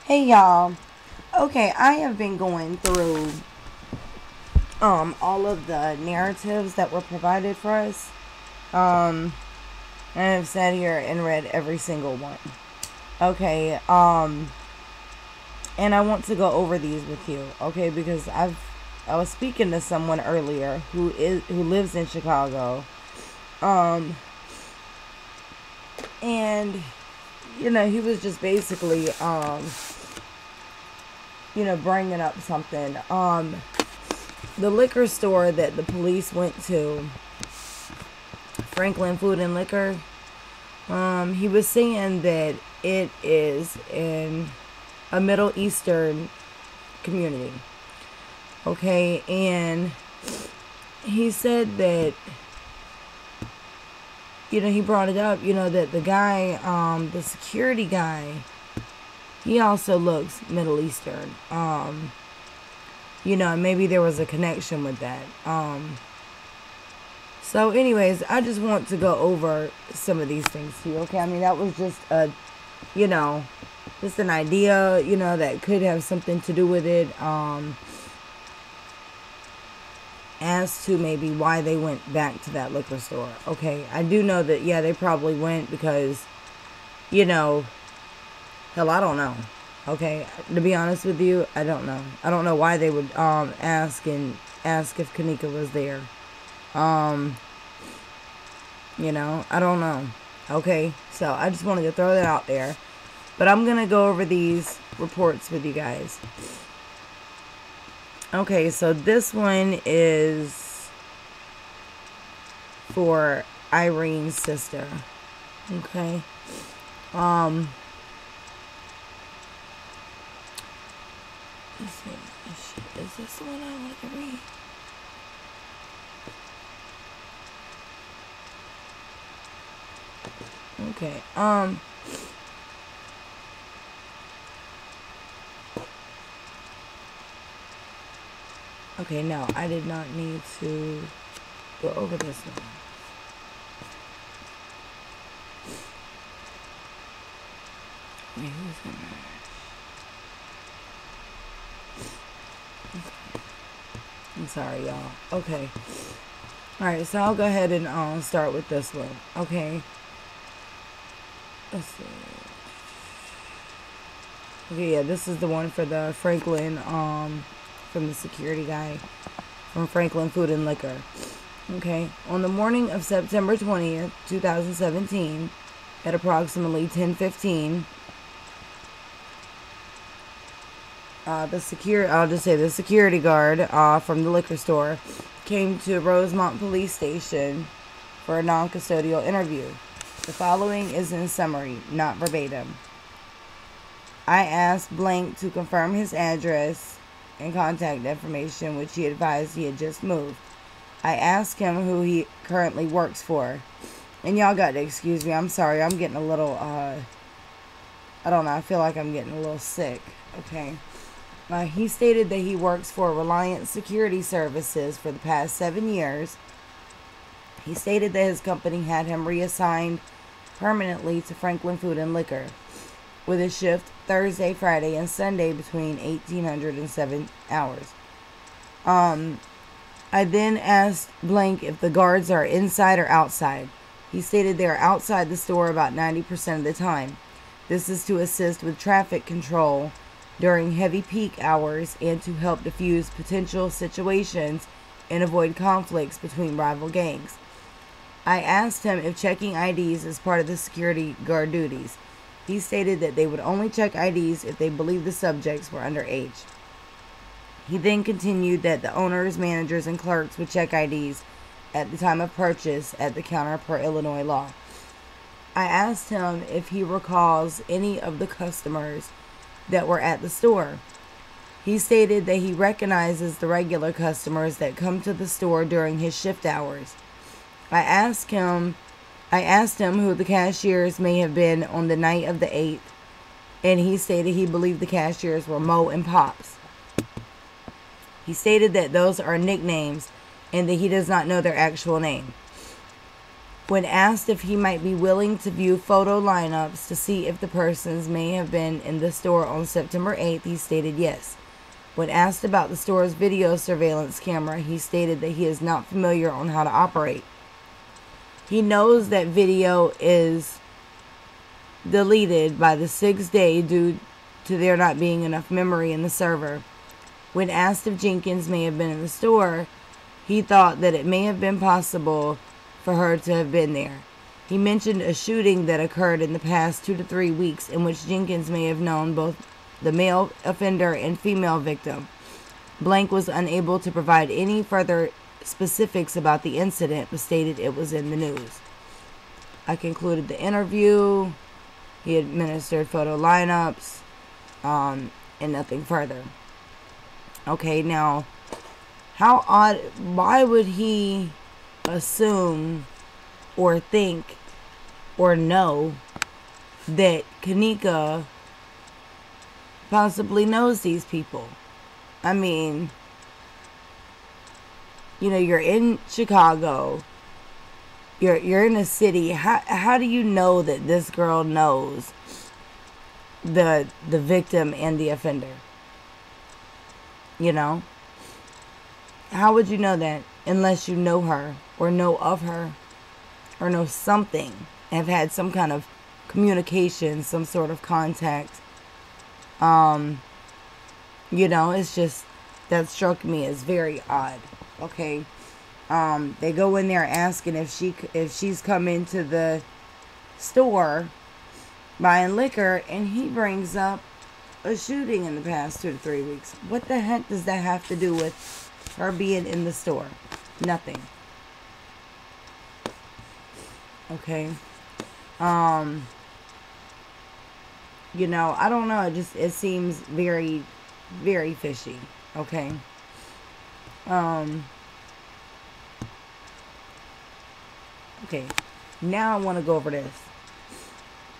Hey y'all. Okay, I have been going through all of the narratives that were provided for us. Um and I've sat here and read every single one. Okay, and I want to go over these with you, okay, because I was speaking to someone earlier who lives in Chicago. Um and he was just basically bringing up something. The liquor store that the police went to, Franklin Food and Liquor, he was saying that it is in a Middle Eastern community. Okay, and he said that, he brought it up, that the guy, the security guy, he also looks Middle Eastern. Maybe there was a connection with that. So anyways, I just want to go over some of these things too, okay? I mean, that was just just an idea, that could have something to do with it, as to maybe why they went back to that liquor store. Okay, I do know that, yeah, they probably went because, hell, I don't know. Okay, to be honest with you, I don't know. I don't know why they would ask if Kanika was there. I don't know. Okay, so I just wanted to throw that out there. But I'm going to go over these reports with you guys. Okay, so this one is for Irene's sister. Okay. Let's see. Is this the one I want to read? Okay. Okay, no, I did not need to go over this one. Wait, who's gonna... Okay. I'm sorry, y'all. Okay. Alright, so I'll go ahead and start with this one. Okay. Let's see. Okay, yeah, this is the one for the Franklin, from the security guy from Franklin Food and Liquor. Okay. On the morning of September 20th, 2017, at approximately 10:15, the security guard from the liquor store came to Rosemont Police Station for a non-custodial interview. The following is in summary, not verbatim. I asked blank to confirm his address and contact information, which he advised he had just moved. I asked him who he currently works for. And y'all got to excuse me. I'm sorry. I'm getting a little, I don't know. I feel like I'm getting a little sick. Okay. He stated that he works for Reliance Security Services for the past 7 years. He stated that his company had him reassigned permanently to Franklin Food and Liquor, with a shift Thursday, Friday, and Sunday between 1800 and 7 hours. I then asked blank if the guards are inside or outside. He stated they are outside the store about 90% of the time. This is to assist with traffic control during heavy peak hours and to help diffuse potential situations and avoid conflicts between rival gangs. I asked him if checking IDs is part of the security guard duties. He stated that they would only check IDs if they believed the subjects were underage. He then continued that the owners, managers, and clerks would check IDs at the time of purchase at the counter per Illinois law. I asked him if he recalls any of the customers that were at the store. He stated that he recognizes the regular customers that come to the store during his shift hours. I asked him who the cashiers may have been on the night of the 8th, and he stated he believed the cashiers were Mo and Pops. He stated that those are nicknames and that he does not know their actual name. When asked if he might be willing to view photo lineups to see if the persons may have been in the store on September 8th, he stated yes. When asked about the store's video surveillance camera, he stated that he is not familiar on how to operate. He knows that video is deleted by the 6th day due to there not being enough memory in the server. When asked if Jenkins may have been in the store, he thought that it may have been possible for her to have been there. He mentioned a shooting that occurred in the past 2 to 3 weeks in which Jenkins may have known both the male offender and female victim. Blank was unable to provide any further specifics about the incident, but stated it was in the news. I concluded the interview. He administered photo lineups, and nothing further. Okay, now, how odd, why would he assume or think or know that Kanika possibly knows these people? I mean, you know, you're in Chicago, you're in a city. How do you know that this girl knows the victim and the offender? You know, how would you know that unless you know her or know of her or know something, have had some kind of communication, some sort of contact? You know, it's just, that struck me as very odd. Okay. They go in there asking if she's come into the store buying liquor, and he brings up a shooting in the past 2 to 3 weeks. What the heck does that have to do with her being in the store? Nothing. Okay. You know, I don't know. It seems very, very fishy. Okay. Okay. Now I want to go over this.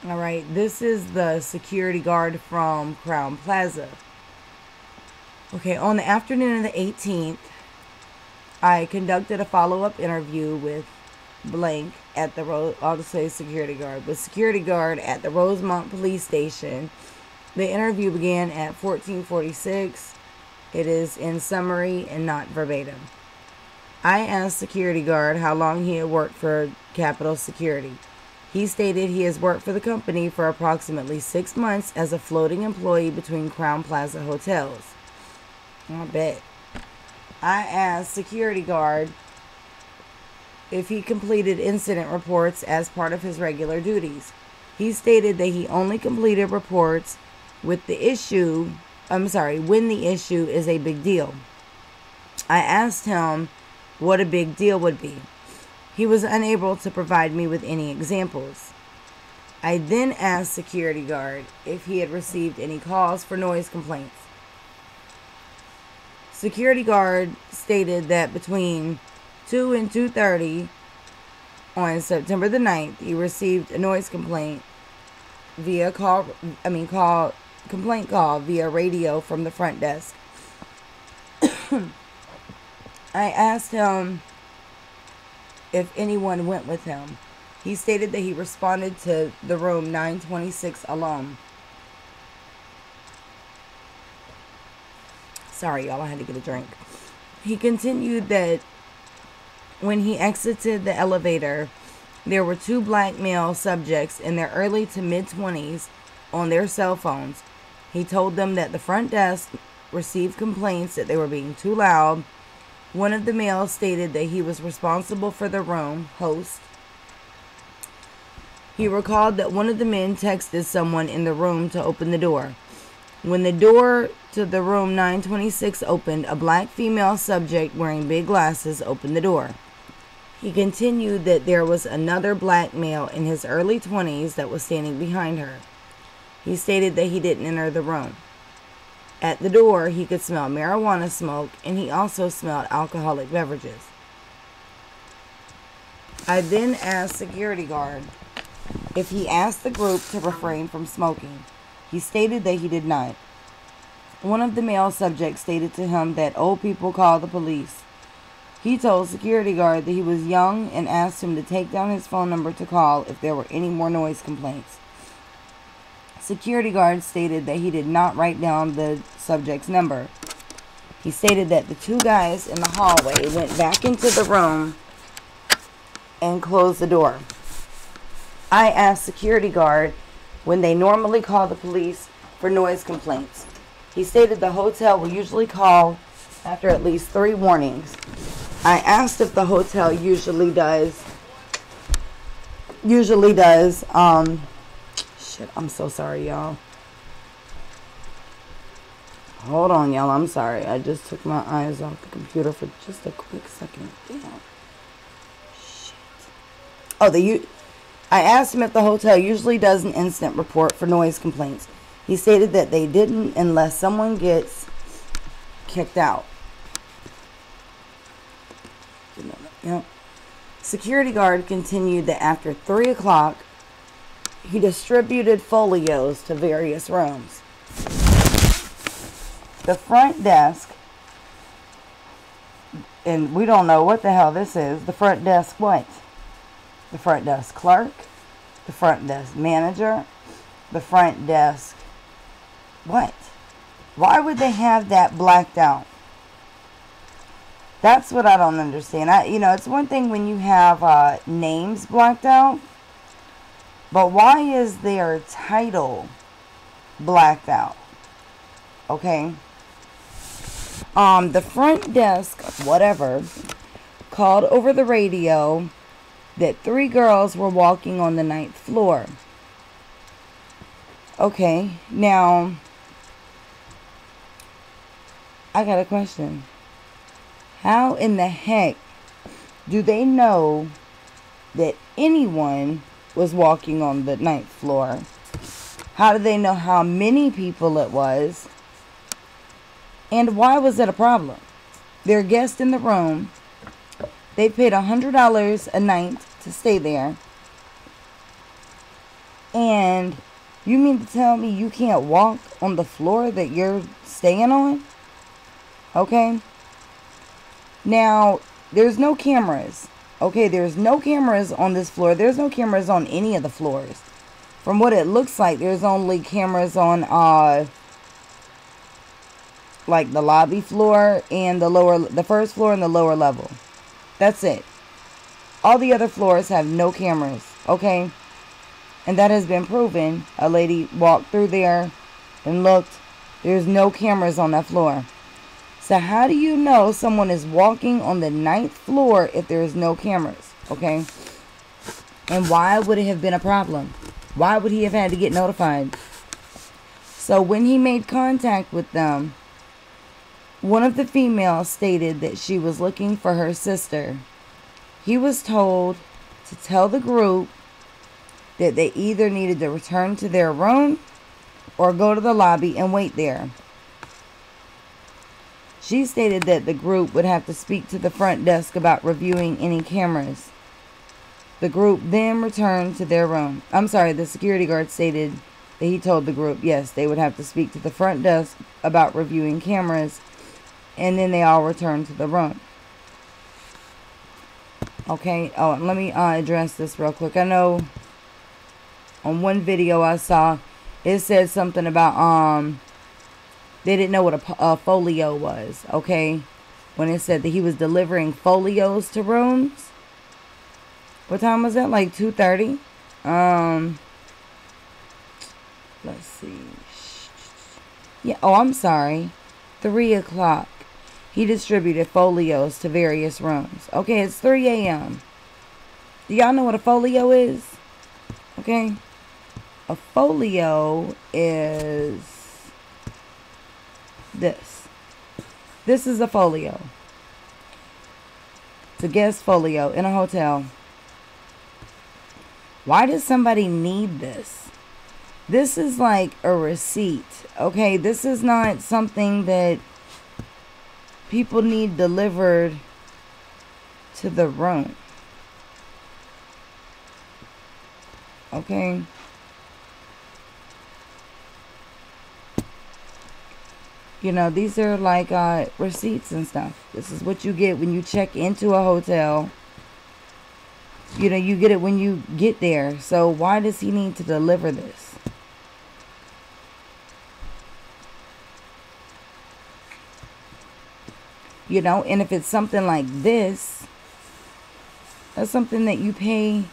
All right. This is the security guard from Crowne Plaza. Okay. On the afternoon of the 18th, I conducted a follow-up interview with blank at the I'll just say security guard, with security guard at the Rosemont Police Station. The interview began at 14:46. It is in summary and not verbatim. I asked security guard how long he had worked for Capitol Security. He stated he has worked for the company for approximately 6 months as a floating employee between Crowne Plaza hotels. I bet. I asked security guard if he completed incident reports as part of his regular duties. He stated that he only completed reports when the issue is a big deal. I asked him what a big deal would be. He was unable to provide me with any examples. I then asked security guard if he had received any calls for noise complaints. Security guard stated that between 2 and 2:30 on September the 9th, he received a noise complaint via complaint call via radio from the front desk. I asked him if anyone went with him. He stated that he responded to the room 926 alone. Sorry, y'all, I had to get a drink. He continued that when he exited the elevator, there were 2 black male subjects in their early to mid-20s on their cell phones. He told them that the front desk received complaints that they were being too loud. One of the males stated that he was responsible for the room host. He recalled that one of the men texted someone in the room to open the door. When the door to the room 926 opened, a black female subject wearing big glasses opened the door. He continued that there was another black male in his early 20s that was standing behind her. He stated that he didn't enter the room. At the door, he could smell marijuana smoke, and he also smelled alcoholic beverages. I then asked security guard if he asked the group to refrain from smoking. He stated that he did not. One of the male subjects stated to him that old people call the police. He told security guard that he was young and asked him to take down his phone number to call if there were any more noise complaints. Security guard stated that he did not write down the subject's number. He stated that the two guys in the hallway went back into the room and closed the door. I asked security guard when they normally call the police for noise complaints. He stated the hotel will usually call after at least 3 warnings. I asked if the hotel usually does, shit, I'm so sorry, y'all. Hold on, y'all, I'm sorry. I just took my eyes off the computer for just a quick second. Damn. Shit. Oh, I asked him if the hotel usually does an instant report for noise complaints. He stated that they didn't unless someone gets kicked out. Yep. Security guard continued that after 3 o'clock, he distributed folios to various rooms. The front desk, and we don't know what the hell this is. The front desk what? The front desk clerk, the front desk manager, the front desk what? Why would they have that blacked out? That's what I don't understand. It's one thing when you have names blacked out, but why is their title blacked out? Okay. The front desk, whatever, called over the radio that 3 girls were walking on the 9th floor. Okay, now, I got a question. How in the heck do they know that anyone was walking on the 9th floor? How do they know how many people it was? And why was it a problem? They're guests in the room. They paid $100 a night to stay there. And you mean to tell me you can't walk on the floor that you're staying on? Okay? Now, there's no cameras. Okay, there's no cameras on this floor. There's no cameras on any of the floors. From what it looks like, there's only cameras on, like the lobby floor and the first floor and the lower level. That's it. All the other floors have no cameras. Okay? And that has been proven. A lady walked through there and looked. There's no cameras on that floor. So how do you know someone is walking on the 9th floor if there is no cameras? Okay? And why would it have been a problem? Why would he have had to get notified? So when he made contact with them, one of the females stated that she was looking for her sister. He was told to tell the group that they either needed to return to their room or go to the lobby and wait there. She stated that the group would have to speak to the front desk about reviewing any cameras. The group then returned to their room. I'm sorry, the security guard stated that he told the group, yes, they would have to speak to the front desk about reviewing cameras, and then they all returned to the room. Okay, oh, let me address this real quick. I know on one video I saw, it said something about, they didn't know what a folio was, okay? When it said that he was delivering folios to rooms. What time was that? Like 2:30? Let's see. Yeah, oh, I'm sorry. 3 o'clock. He distributed folios to various rooms. Okay, it's 3 a.m. Do y'all know what a folio is? Okay. A folio is this. This is a folio. It's a guest folio in a hotel. Why does somebody need this? This is like a receipt. Okay, this is not something that people need delivered to the room. Okay. You know, these are like receipts and stuff. This is what you get when you check into a hotel. You know, you get it when you get there. So why does he need to deliver this? You know, and if it's something like this, that's something that you pay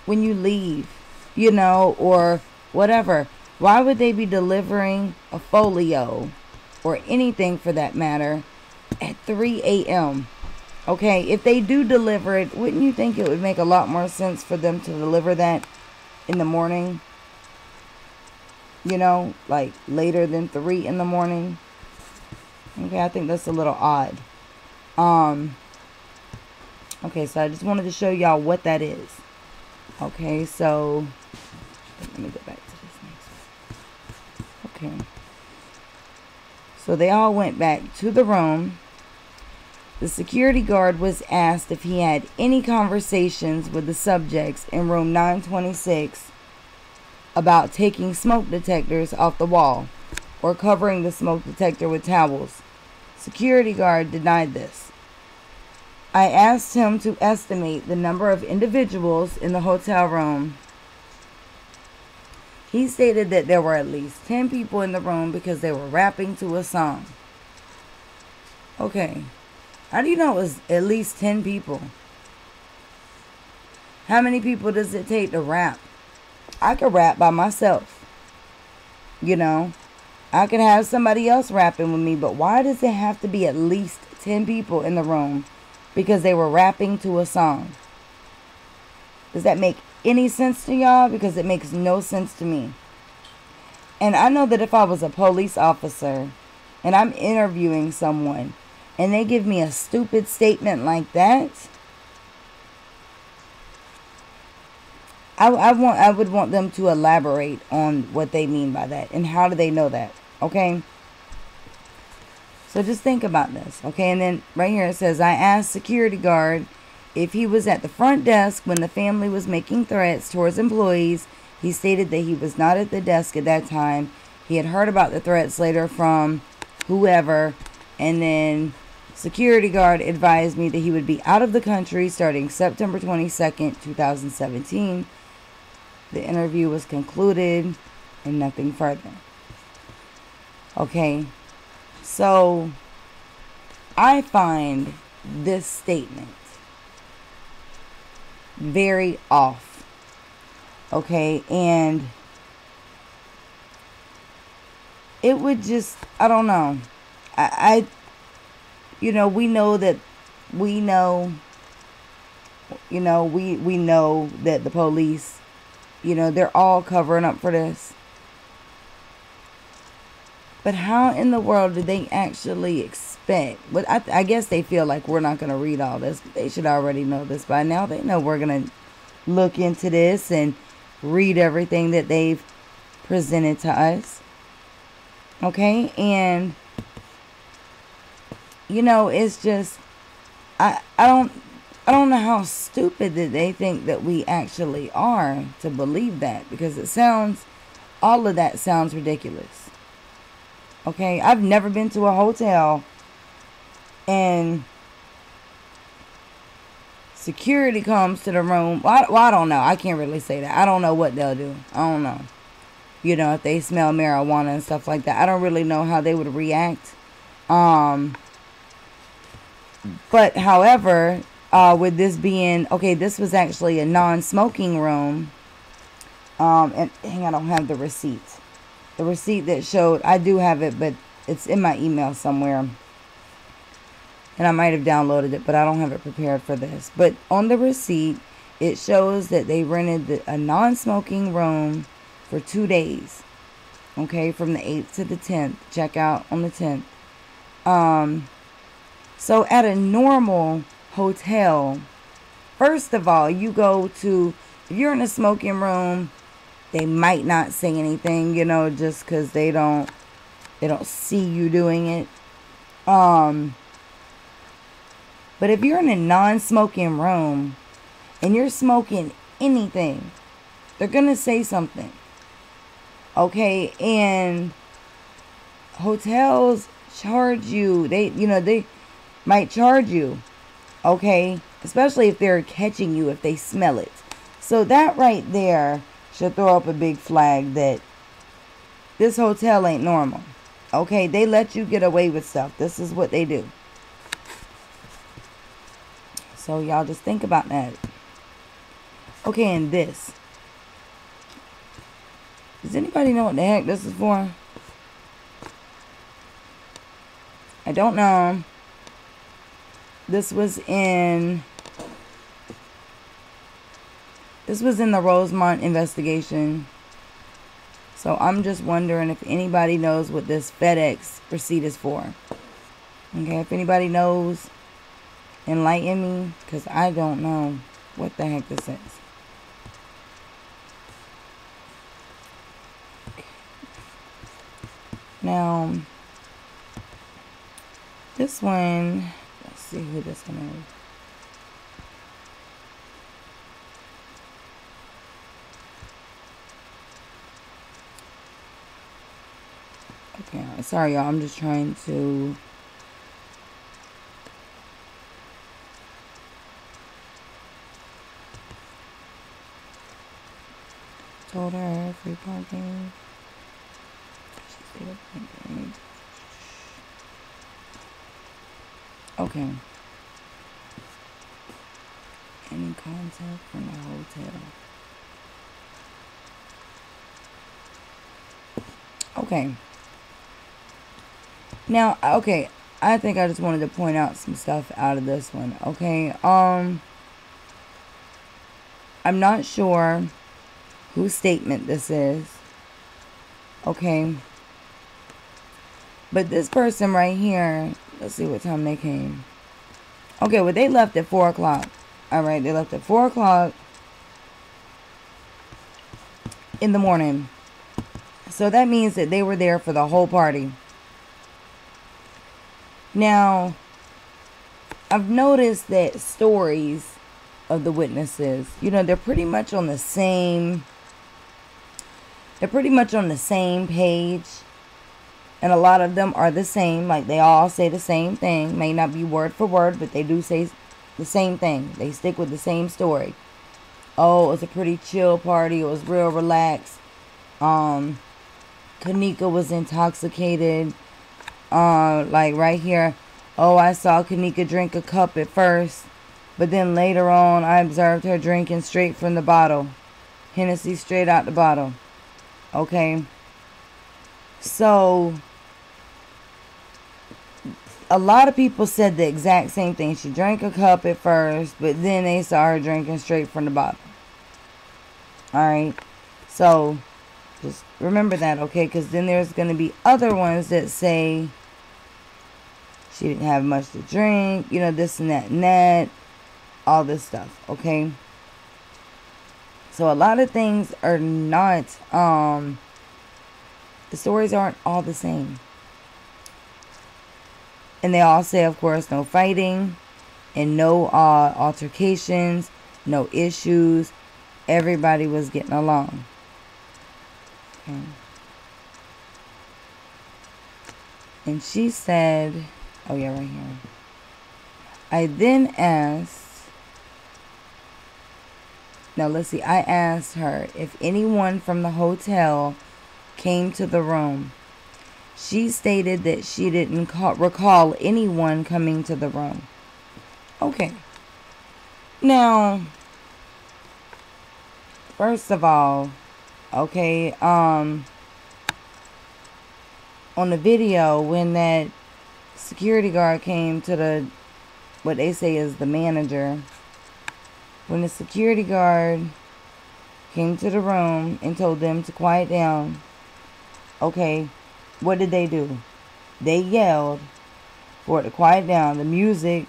when you leave, you know, or whatever. Why would they be delivering a folio or anything for that matter at 3 a.m.? Okay, if they do deliver it, wouldn't you think it would make a lot more sense for them to deliver that in the morning? You know, like later than 3 in the morning. Okay, I think that's a little odd. Okay, so I just wanted to show y'all what that is. Okay, so let me go back to this next one. Okay. So they all went back to the room. The security guard was asked if he had any conversations with the subjects in room 926 about taking smoke detectors off the wall or covering the smoke detector with towels. Security guard denied this. I asked him to estimate the number of individuals in the hotel room. He stated that there were at least 10 people in the room because they were rapping to a song. Okay. How do you know it was at least 10 people? How many people does it take to rap? I could rap by myself. You know, I could have somebody else rapping with me, but why does it have to be at least 10 people in the room because they were rapping to a song? Does that make any sense to y'all? Because it makes no sense to me. And I know that if I was a police officer and I'm interviewing someone and they give me a stupid statement like that, I would want them to elaborate on what they mean by that and how do they know that, okay? So just think about this, okay? And then right here it says, I asked security guard if he was at the front desk when the family was making threats towards employees. He stated that he was not at the desk at that time. He had heard about the threats later from whoever, and then security guard advised me that he would be out of the country starting September 22nd, 2017. The interview was concluded and nothing further. Okay, so I find this statement very off. Okay, and it would just, I don't know. I you know, we know that we know that the police, you know, they're all covering up for this. But how in the world do they actually expect? But I guess they feel like we're not going to read all this. They should already know this by now. They know we're going to look into this and read everything that they've presented to us. Okay? And, you know, it's just, I don't know how stupid that they think that we actually are to believe that. Because it sounds, all of that sounds ridiculous. Okay, I've never been to a hotel and security comes to the room. Well, I don't know. I can't really say that. I don't know what they'll do. I don't know. You know, if they smell marijuana and stuff like that. I don't really know how they would react. But however, with this being, okay, this was actually a non-smoking room. And hang on, I don't have the receipt. The receipt that showed, I do have it, but it's in my email somewhere. And I might have downloaded it, but I don't have it prepared for this. But on the receipt, it shows that they rented a non-smoking room for 2 days. Okay, from the 8th to the 10th. Check out on the 10th. So at a normal hotel, first of all, you go to, if you're in a smoking room, they might not say anything, you know, just because they don't see you doing it. But if you're in a non-smoking room and you're smoking anything, they're going to say something. Okay, and hotels charge you. They might charge you. Okay? Especially if they're catching you, if they smell it. So that right there should throw up a big flag that this hotel ain't normal. Okay? They let you get away with stuff. This is what they do. So y'all just think about that. Okay, and this. Does anybody know what the heck this is for? I don't know. This was in the Rosemont investigation. So I'm just wondering if anybody knows what this FedEx receipt is for. Okay, if anybody knows, enlighten me, because I don't know what the heck this is. Okay. Now, this one, let's see who this one is. Okay, sorry y'all, I'm just trying to told her free parking. Okay. Any contact from the hotel. Okay. Now, okay, I think I just wanted to point out some stuff out of this one. Okay, I'm not sure whose statement this is. Okay. But this person right here, let's see what time they came. Okay, well, they left at 4 o'clock. Alright, they left at 4 o'clock in the morning. So that means that they were there for the whole party. Now, I've noticed that stories of the witnesses, they're pretty much on the same page. And a lot of them are the same. Like, they all say the same thing. May not be word for word, but they do say the same thing. They stick with the same story. Oh, it was a pretty chill party. It was real relaxed. Kanika was intoxicated. Like right here. Oh, I saw Kanika drink a cup at first. But then later on, I observed her drinking straight from the bottle. Hennessy straight out the bottle. Okay. So, a lot of people said the exact same thing. She drank a cup at first, but then they saw her drinking straight from the bottle. Alright. So, just remember that, okay? Because then there's going to be other ones that say she didn't have much to drink. This and that. All this stuff, okay? So, a lot of things are not, the stories aren't all the same. And they all say, of course, no fighting and no altercations, no issues. Everybody was getting along. Okay. And she said, oh yeah, right here. I then asked, now let's see, I asked her if anyone from the hotel came to the room. She stated that she didn't recall anyone coming to the room. Okay. Now, first of all, okay, on the video, when that security guard came to what they say is the manager, when the security guard came to the room and told them to quiet down, okay, what did they do? They yelled for it to quiet down. The music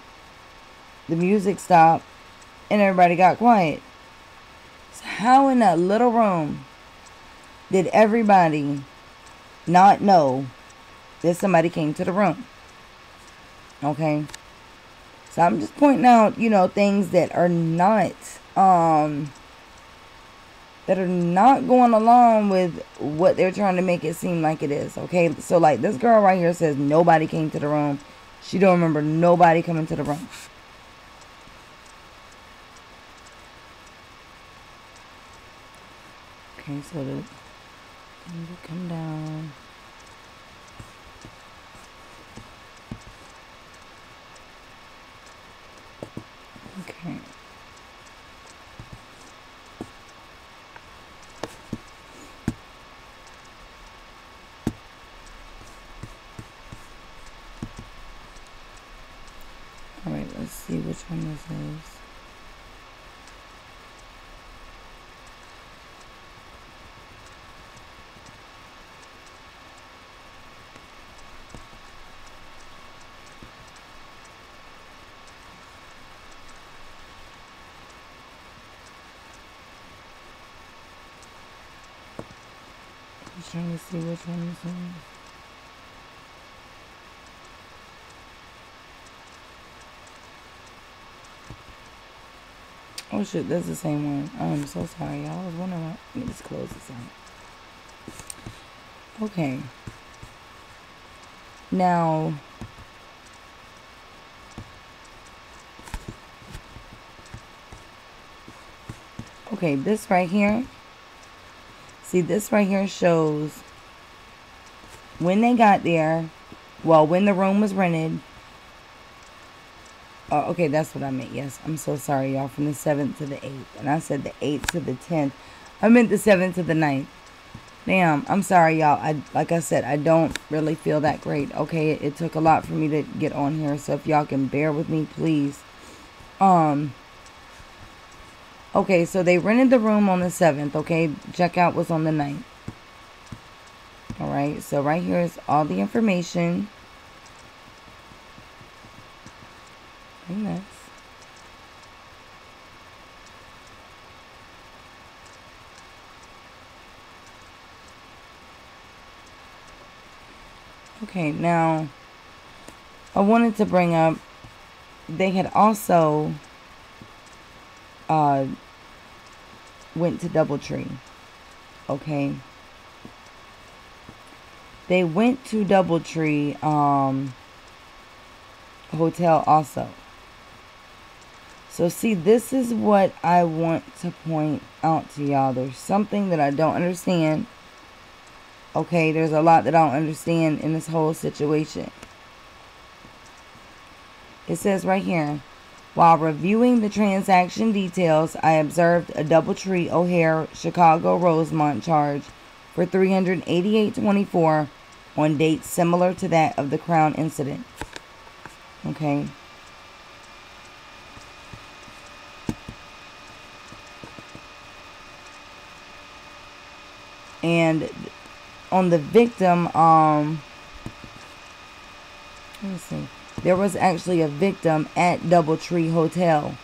stopped and everybody got quiet. So how in that little room did everybody not know that somebody came to the room? Okay. So I'm just pointing out, things that are not that are not going along with what they're trying to make it seem like it is. Okay, so like this girl right here says nobody came to the room. She don't remember nobody coming to the room. Okay, so the come down. Okay. Alright, let's see which one this is. I'm trying to see which one this is. Oh shit, that's the same one. I'm so sorry, y'all. I was wondering why. Let me just close this out. Okay. Now, okay, this right here. See, this right here shows when they got there. Well, when the room was rented. Oh, okay, that's what I meant. Yes, I'm so sorry, y'all. From the 7th to the 8th. And I said the 8th to the 10th. I meant the 7th to the 9th. Damn, I'm sorry, y'all. Like I said, I don't really feel that great. Okay, it took a lot for me to get on here. So if y'all can bear with me, please. Okay, so they rented the room on the 7th. Okay, checkout was on the 9th. Alright, so right here is all the information. And this. Okay, now I wanted to bring up, they had also went to DoubleTree. Okay, they went to DoubleTree hotel also. So see, this is what I want to point out to y'all. There's something that I don't understand. Okay, there's a lot that I don't understand in this whole situation. It says right here, while reviewing the transaction details, I observed a DoubleTree O'Hare Chicago Rosemont charge for $388.24 on dates similar to that of the Crown incident. Okay. And on the victim, let me see. There was actually a victim at DoubleTree Hotel.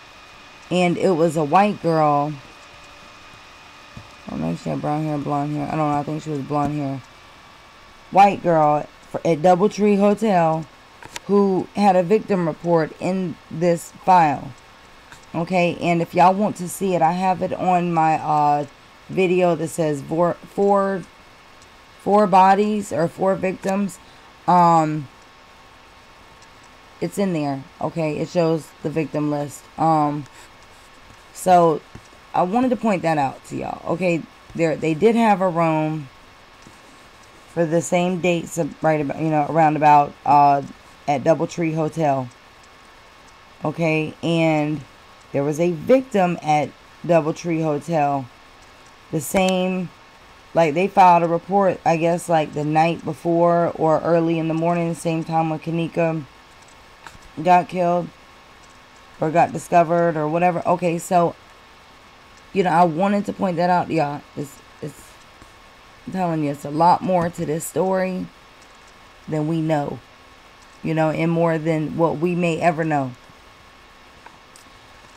And it was a white girl. I don't know if she had brown hair, blonde hair. I don't know. I think she was blonde hair. White girl at DoubleTree Hotel who had a victim report in this file. Okay. And if y'all want to see it, I have it on my video that says four bodies or 4 victims. It's in there. Okay, it shows the victim list. So I wanted to point that out to y'all. Okay, they did have a room for the same dates, right about, around about at DoubleTree Hotel. Okay, and there was a victim at DoubleTree Hotel. The same, like they filed a report, I guess, like the night before or early in the morning, the same time when Kanika got killed or got discovered or whatever. Okay, so I wanted to point that out, y'all. It's I'm telling you, it's a lot more to this story than we know, and more than what we may ever know.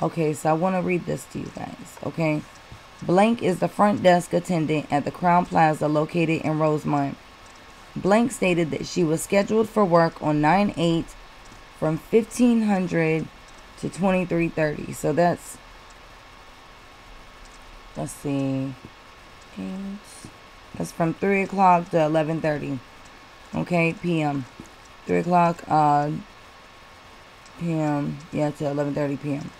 Okay, so I want to read this to you guys. Okay, Blank is the front desk attendant at the Crown Plaza located in Rosemont. Blank stated that she was scheduled for work on 9/8 from 1500 to 23:30. So that's let's see, 8, that's from 3 o'clock to 11:30, okay, p.m. 3 o'clock p.m. yeah, to 11:30 p.m.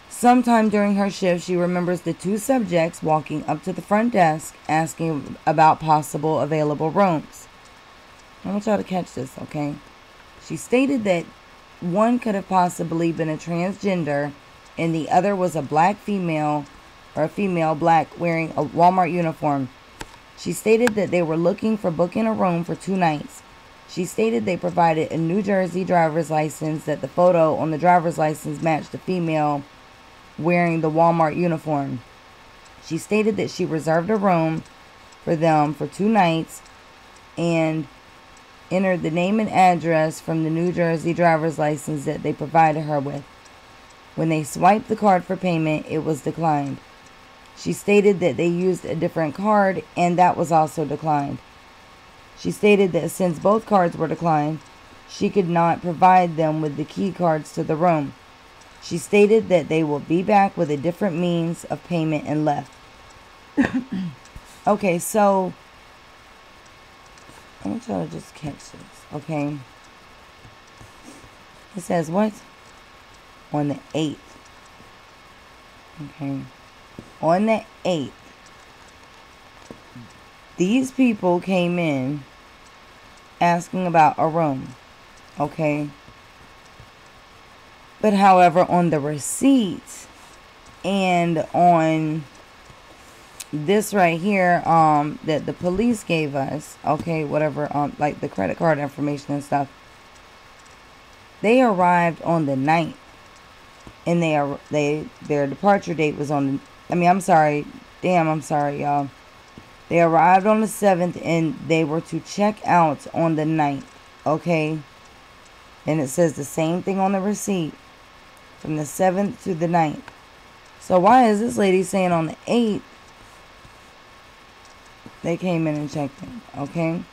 Sometime during her shift, she remembers the two subjects walking up to the front desk asking about possible available rooms. I want y'all to catch this, okay? She stated that one could have possibly been a transgender and the other was a black female, or a female black wearing a Walmart uniform. She stated that they were looking for booking a room for 2 nights. She stated they provided a New Jersey driver's license, that the photo on the driver's license matched the female wearing the Walmart uniform. She stated that she reserved a room for them for 2 nights and entered the name and address from the New Jersey driver's license that they provided her with. When they swiped the card for payment, it was declined. She stated that they used a different card and that was also declined. She stated that since both cards were declined, she could not provide them with the key cards to the room. She stated that they will be back with a different means of payment and left. Okay, so I want y'all to just catch this, okay? It says what? On the 8th. Okay. On the 8th, these people came in asking about a room, okay? But however, on the receipt and on this right here, that the police gave us, okay, whatever, like the credit card information and stuff, they arrived on the 9th, and their departure date was on the, I'm sorry, y'all. They arrived on the 7th, and they were to check out on the 9th, okay? And it says the same thing on the receipt, from the 7th to the 9th. So why is this lady saying on the 8th they came in and checked in, okay?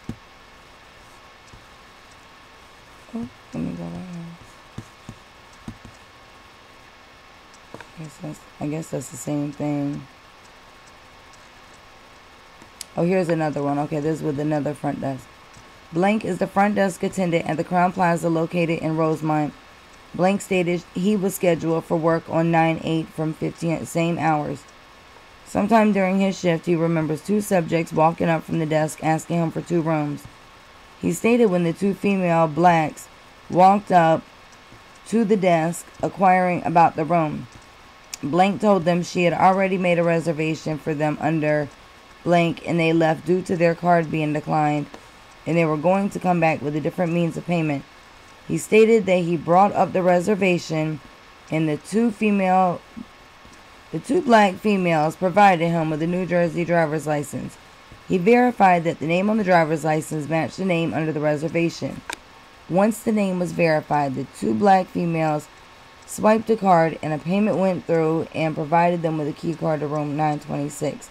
Oh, let me go right here. I guess that's the same thing. Oh, here's another one. Okay, this is with another front desk. Blank is the front desk attendant at the Crown Plaza located in Rosemont. Blank stated he was scheduled for work on 9/8 from 15 same hours. Sometime during his shift, he remembers 2 subjects walking up from the desk asking him for 2 rooms. He stated when the 2 female blacks walked up to the desk inquiring about the room, Blank told them she had already made a reservation for them under Blank and they left due to their card being declined, and they were going to come back with a different means of payment. He stated that he brought up the reservation and the 2 black females provided him with a New Jersey driver's license. He verified that the name on the driver's license matched the name under the reservation. Once the name was verified, the 2 black females swiped a card and a payment went through and provided them with a key card to room 926.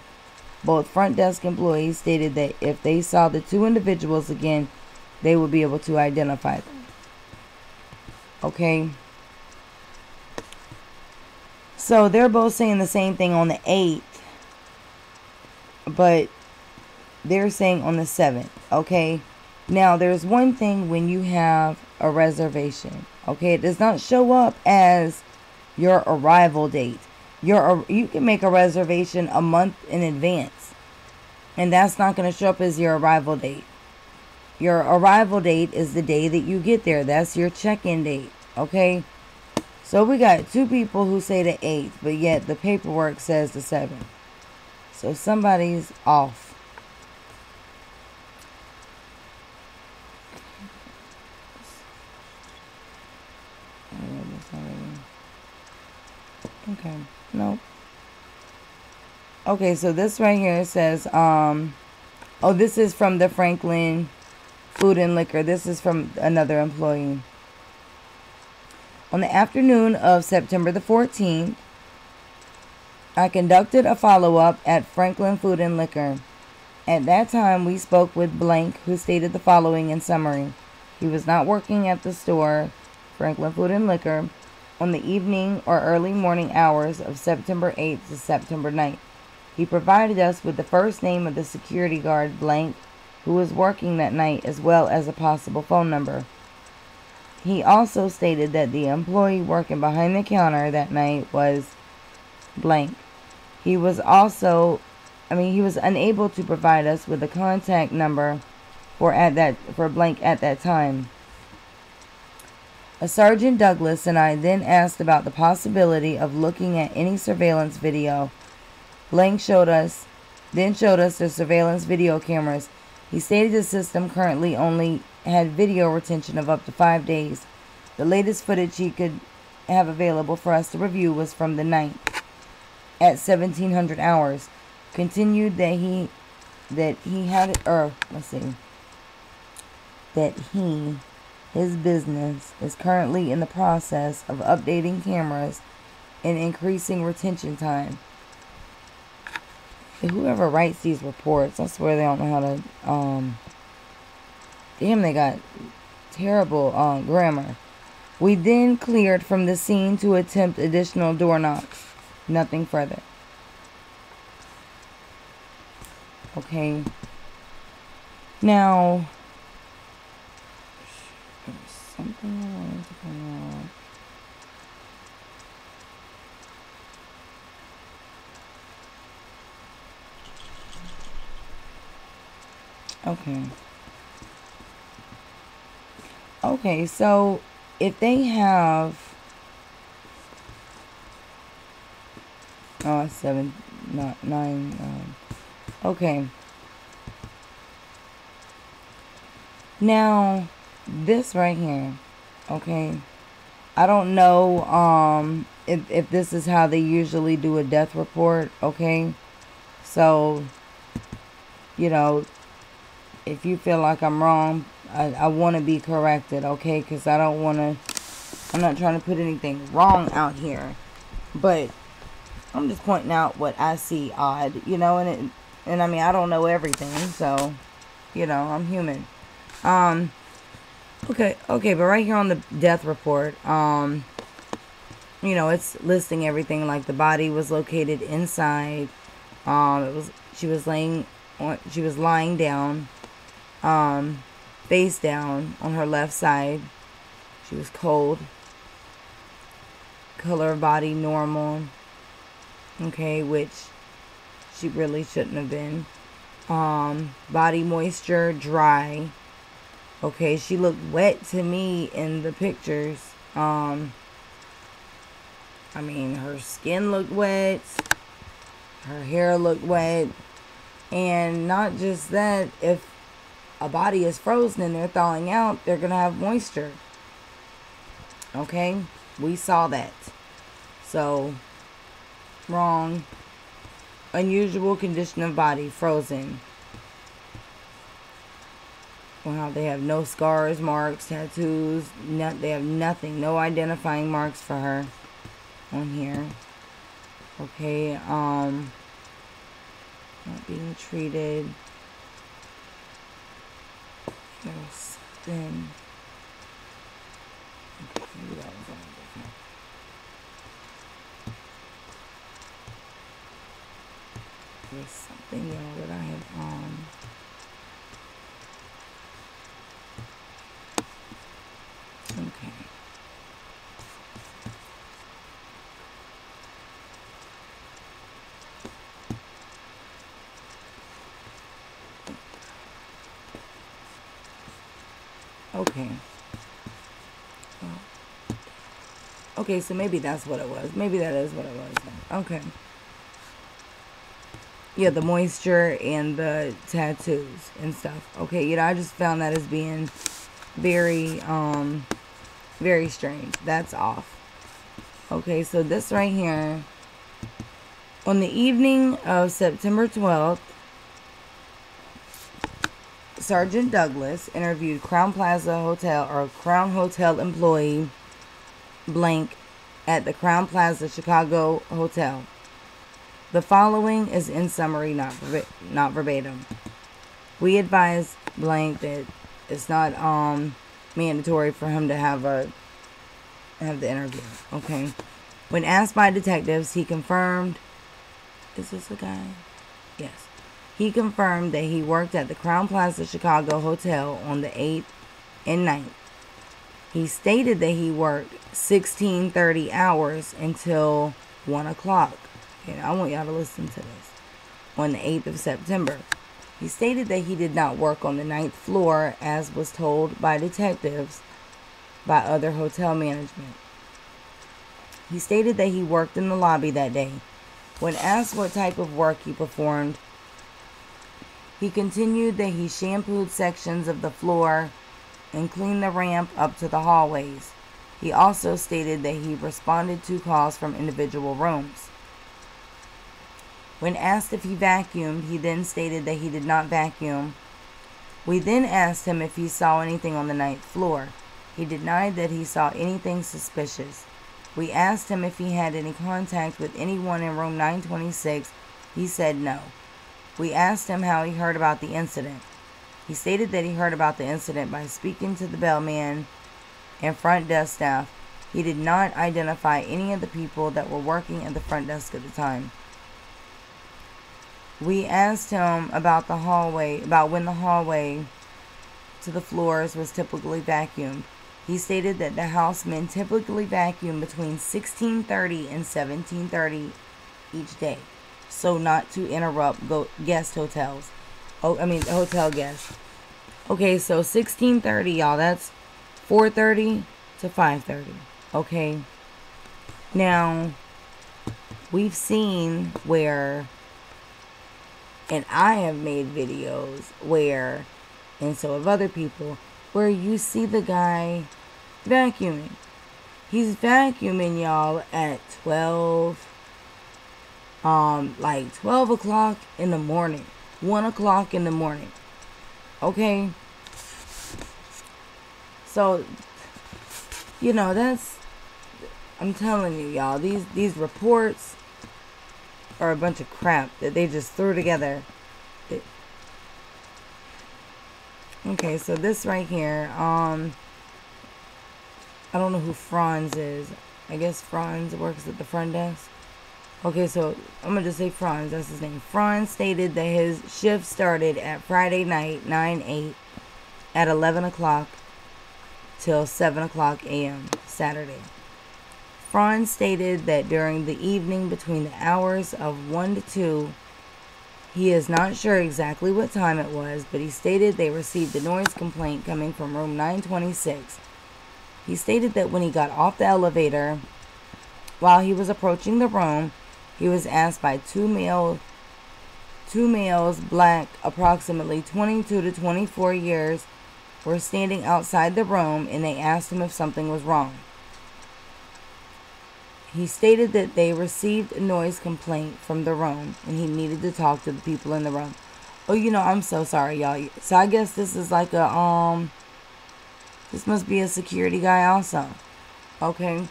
Both front desk employees stated that if they saw the 2 individuals again, they would be able to identify them. Okay? So they're both saying the same thing on the 8th, but they're saying on the 7th, okay? Now, there's one thing when you have a reservation, okay? It does not show up as your arrival date. You can make a reservation a month in advance, and that's not going to show up as your arrival date. Your arrival date is the day that you get there. That's your check-in date, okay? So we got 2 people who say the 8th, but yet the paperwork says the 7th. So somebody's off. Okay, nope. Okay, so this right here says, oh, this is from the Franklin Food and Liquor. This is from another employee. On the afternoon of September the 14th, I conducted a follow-up at Franklin Food and Liquor. At that time, we spoke with Blank, who stated the following in summary. He was not working at the store, Franklin Food and Liquor. on the evening or early morning hours of September 8th to September 9th. He provided us with the first name of the security guard, blank, who was working that night, as well as a possible phone number. He also stated that the employee working behind the counter that night was blank. He was unable to provide us with a contact number for blank at that time. A Sergeant Douglas and I then asked about the possibility of looking at any surveillance video. Blank showed us the surveillance video cameras. He stated the system currently only had video retention of up to 5 days. The latest footage he could have available for us to review was from the night at 1700 hours. Continued his business is currently in the process of updating cameras and increasing retention time. Whoever writes these reports, I swear they don't know how to, they got terrible grammar. We then cleared from the scene to attempt additional door knocks. Nothing further. Okay. Now, there's something I wanted to point out. Okay. Okay, so if they have, it's 7, not 9. Okay. Now, this right here, okay, I don't know if this is how they usually do a death report, okay? So, you know, if you feel like I'm wrong, I want to be corrected, okay? Because I'm not trying to put anything wrong out here. But I'm just pointing out what I see odd, you know, and I mean, I don't know everything, so, you know, I'm human. Okay, but right here on the death report, you know, it's listing everything, like the body was located inside, she was lying down, face down on her left side. She was cold. Color of body normal. Okay, which she really shouldn't have been. Body moisture dry. Okay, she looked wet to me in the pictures. I mean, her skin looked wet. Her hair looked wet. And not just that, if a body is frozen and they're thawing out, they're going to have moisture. Okay? We saw that. So, wrong. Unusual condition of body, frozen. Wow, they have no scars, marks, tattoos. They have nothing. No identifying marks for her on here. Okay, not being treated. There's then. Okay, maybe that was only different. There's something, y'all, that I have okay. Okay. Okay, so maybe that's what it was. Maybe that is what it was. Okay. Yeah, the moisture and the tattoos and stuff. Okay, you know, I just found that as being very, very strange. That's off. Okay, so this right here. On the evening of September 12th, Sergeant Douglas interviewed Crown Hotel employee blank at the Crown Plaza Chicago Hotel. The following is in summary, not verbatim. We advise blank that it's not mandatory for him to have a have the interview. Okay. When asked by detectives, he confirmed. Is this a guy? Yes. He confirmed that he worked at the Crown Plaza Chicago Hotel on the 8th and 9th. He stated that he worked 16:30 hours until 1 o'clock. And I want y'all to listen to this. On the 8th of September. He stated that he did not work on the 9th floor as was told by detectives by other hotel management. He stated that he worked in the lobby that day. When asked what type of work he performed, he continued that he shampooed sections of the floor and cleaned the ramp up to the hallways. He also stated that he responded to calls from individual rooms. When asked if he vacuumed, he then stated that he did not vacuum. We then asked him if he saw anything on the 9th floor. He denied that he saw anything suspicious. We asked him if he had any contact with anyone in room 926. He said no. We asked him how he heard about the incident. He stated that he heard about the incident by speaking to the bellman and front desk staff. He did not identify any of the people that were working at the front desk at the time. We asked him about when the hallway to the floors was typically vacuumed. He stated that the housemen typically vacuum between 16:30 and 17:30 each day, so not to interrupt guest hotels. Hotel guests. Okay, so 16:30, y'all. That's 4:30 to 5:30. Okay. Now, we've seen where. And I have made videos where, and so have other people, where you see the guy vacuuming. He's vacuuming, y'all, at 12 o'clock in the morning. 1 o'clock in the morning. Okay? So, I'm telling you, y'all, these reports are a bunch of crap that they just threw together. Okay, so this right here, I don't know who Franz is. I guess Franz works at the front desk. Okay, so I'm going to just say Franz. That's his name. Franz stated that his shift started at Friday night, 9/8, at 11 o'clock till 7 o'clock a.m. Saturday. Franz stated that during the evening between the hours of 1 to 2, he is not sure exactly what time it was, but he stated they received a noise complaint coming from room 926. He stated that when he got off the elevator, while he was approaching the room, he was asked by two males, black, approximately 22 to 24 years, were standing outside the room, and they asked him if something was wrong. He stated that they received a noise complaint from the room and he needed to talk to the people in the room. Oh, I'm so sorry, y'all. So I guess this is like this must be a security guy also. Okay.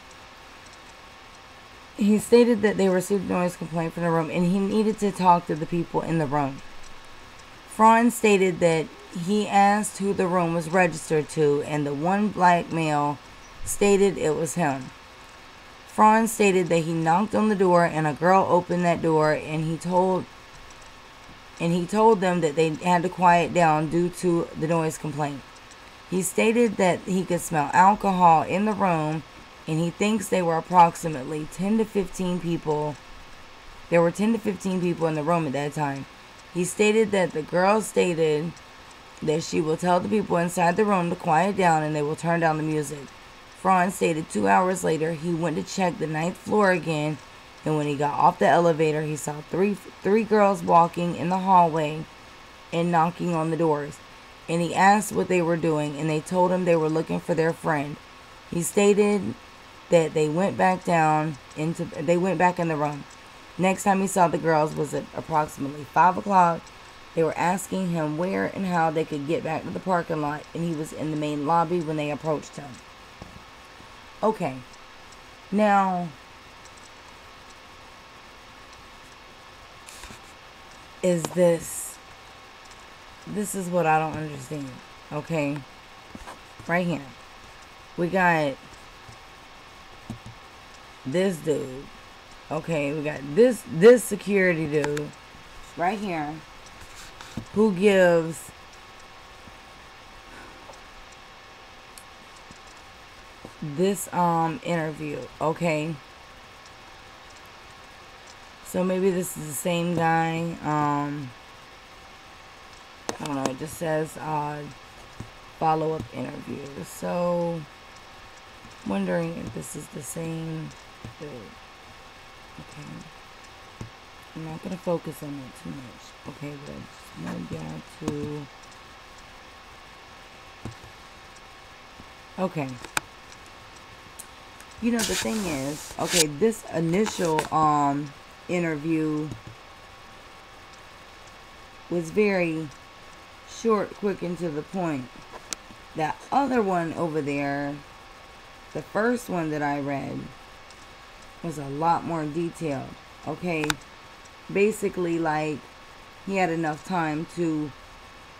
He stated that they received a noise complaint from the room and he needed to talk to the people in the room. Franz stated that he asked who the room was registered to and the one black male stated it was him. Franz stated that he knocked on the door and a girl opened that door and he told them that they had to quiet down due to the noise complaint. He stated that he could smell alcohol in the room and he thinks they were approximately 10 to 15 people. There were 10 to 15 people in the room at that time. He stated that the girl stated that she will tell the people inside the room to quiet down and they will turn down the music. Franz stated 2 hours later he went to check the 9th floor again, and when he got off the elevator he saw three girls walking in the hallway and knocking on the doors, and he asked what they were doing and they told him they were looking for their friend. He stated that they went back in the room. Next time he saw the girls was at approximately 5 o'clock. They were asking him where and how they could get back to the parking lot, and he was in the main lobby when they approached him. Okay, now, this is what I don't understand, okay? Right here, we got this dude. Okay, we got this security dude right here who gives this interview. Okay, so maybe this is the same guy. I don't know, it just says follow-up interview. So wondering if this is the same dude. Okay, I'm not gonna focus on it too much. Okay, but I just want y'all to. Okay. You know, the thing is, okay, this initial interview was very short, quick, and to the point. That other one over there, the first one that I read, was a lot more detailed. Okay, basically, like, he had enough time to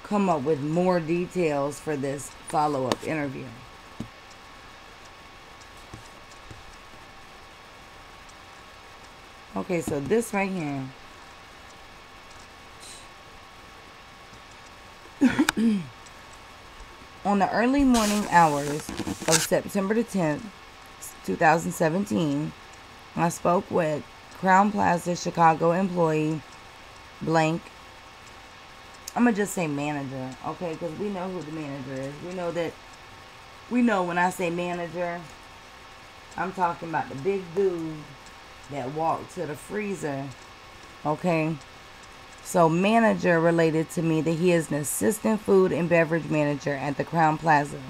come up with more details for this follow-up interview. Okay, so this right here. On the early morning hours of September the 10th, 2017, I spoke with Crown Plaza Chicago employee blank. I'm going to just say manager, okay, because we know who the manager is. We know when I say manager, I'm talking about the big dude that walked to the freezer, okay? So manager related to me that he is an assistant food and beverage manager at the Crown Plaza.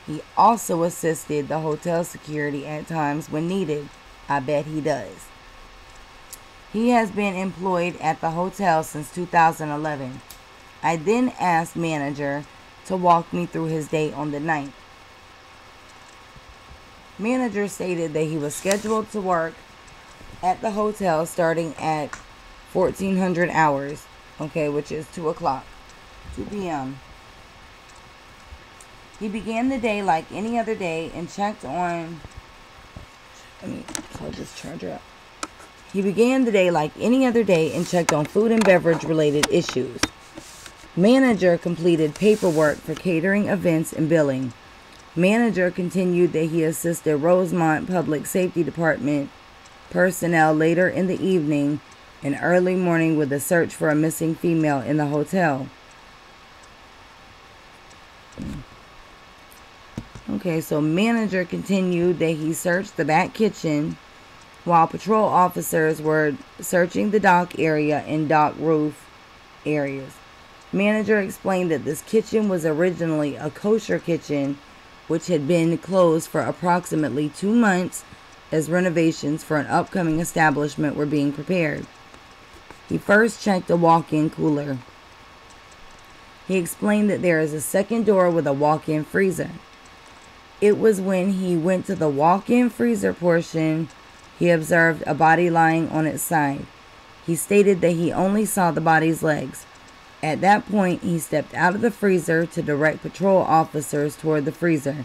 He also assisted the hotel security at times when needed. I bet he does. He has been employed at the hotel since 2011. I then asked manager to walk me through his day on the 9th. Manager stated that he was scheduled to work at the hotel starting at 1400 hours, okay, which is 2 p.m. He began the day like any other day and checked on, I'll just charge her up. He began the day like any other day and checked on food and beverage related issues. Manager completed paperwork for catering events and billing. Manager continued that he assisted Rosemont Public Safety Department personnel later in the evening and early morning with a search for a missing female in the hotel. Okay, so manager continued that he searched the back kitchen while patrol officers were searching the dock area and dock roof areas. Manager explained that this kitchen was originally a kosher kitchen which had been closed for approximately 2 months as renovations for an upcoming establishment were being prepared. He first checked a walk-in cooler. He explained that there is a second door with a walk-in freezer. It was when he went to the walk-in freezer portion he observed a body lying on its side. He stated that he only saw the body's legs. At that point, he stepped out of the freezer to direct patrol officers toward the freezer.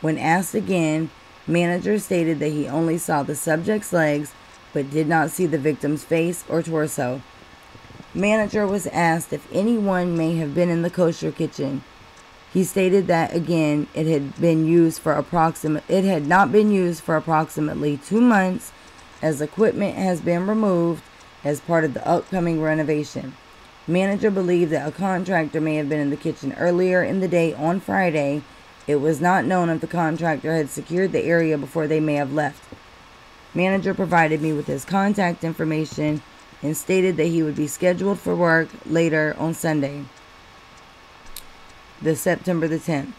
When asked again, manager stated that he only saw the subject's legs but did not see the victim's face or torso. Manager was asked if anyone may have been in the kosher kitchen. He stated that again it had not been used for approximately 2 months as equipment has been removed as part of the upcoming renovation. Manager believed that a contractor may have been in the kitchen earlier in the day on Friday. It was not known if the contractor had secured the area before they may have left. Manager provided me with his contact information and stated that he would be scheduled for work later on Sunday, the September the 10th,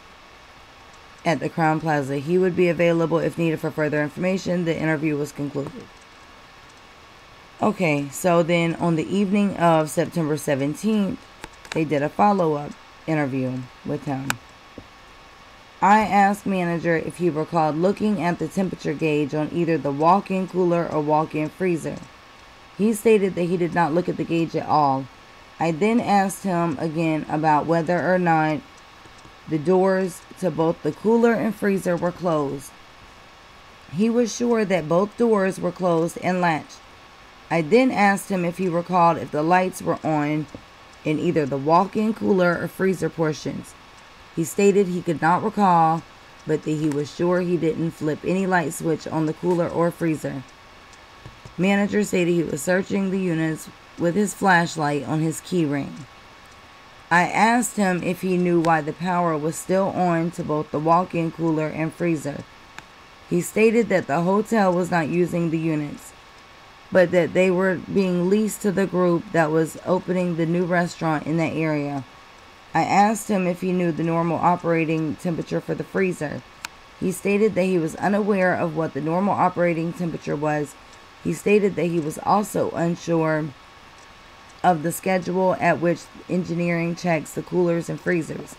at the Crown Plaza. He would be available if needed for further information. The interview was concluded. Okay, so then on the evening of September 17th, they did a follow-up interview with him. I asked manager if he recalled looking at the temperature gauge on either the walk-in cooler or walk-in freezer. He stated that he did not look at the gauge at all. I then asked him again about whether or not the doors to both the cooler and freezer were closed. He was sure that both doors were closed and latched. I then asked him if he recalled if the lights were on in either the walk-in cooler or freezer portions. He stated he could not recall, but that he was sure he didn't flip any light switch on the cooler or freezer. Manager stated he was searching the units with his flashlight on his key ring. I asked him if he knew why the power was still on to both the walk-in cooler and freezer. He stated that the hotel was not using the units, but that they were being leased to the group that was opening the new restaurant in that area. I asked him if he knew the normal operating temperature for the freezer. He stated that he was unaware of what the normal operating temperature was. He stated that he was also unsure of the schedule at which engineering checks the coolers and freezers.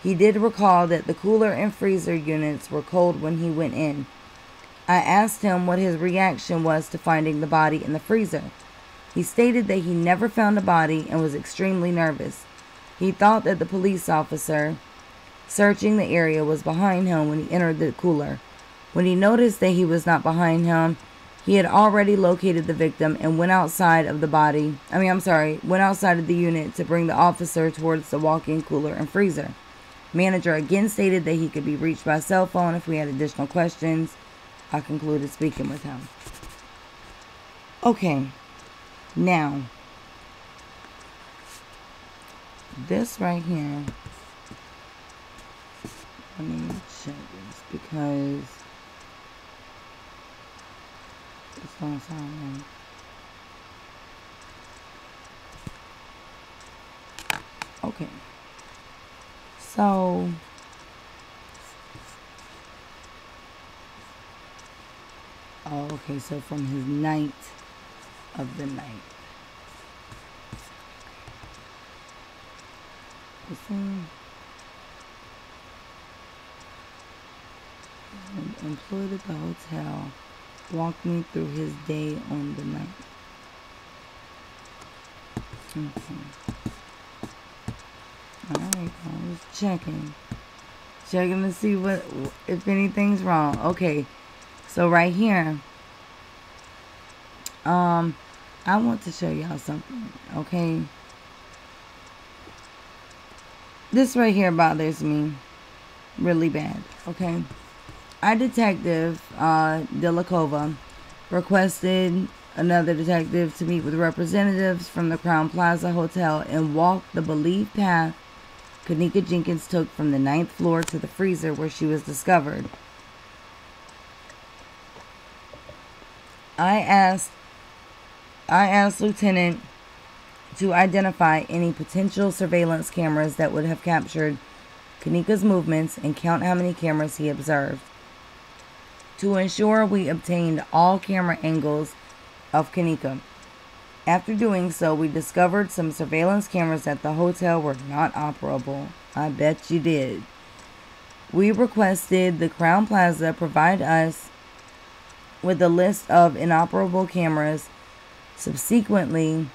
He did recall that the cooler and freezer units were cold when he went in. I asked him what his reaction was to finding the body in the freezer. He stated that he never found a body and was extremely nervous. He thought that the police officer searching the area was behind him when he entered the cooler. When he noticed that he was not behind him, he had already located the victim and went outside of the unit to bring the officer towards the walk-in cooler and freezer. Manager again stated that he could be reached by cell phone if we had additional questions. I concluded speaking with him. Okay, now, this right here, let me check this because it's going to sound right. Okay, so okay, so from his night of the night. Employed at the hotel, walked me through his day on the night. Okay. Alright, I was checking to see what if anything's wrong. Okay, so right here, I want to show y'all something. Okay, this right here bothers me really bad. Okay, our detective Delacova requested another detective to meet with representatives from the Crown Plaza Hotel and walk the believed path Kanika Jenkins took from the 9th floor to the freezer where she was discovered. I asked Lieutenant to identify any potential surveillance cameras that would have captured Kanika's movements and count how many cameras he observed. To ensure we obtained all camera angles of Kanika. After doing so, we discovered some surveillance cameras at the hotel were not operable. I bet you did. We requested the Crown Plaza provide us with a list of inoperable cameras. Subsequently,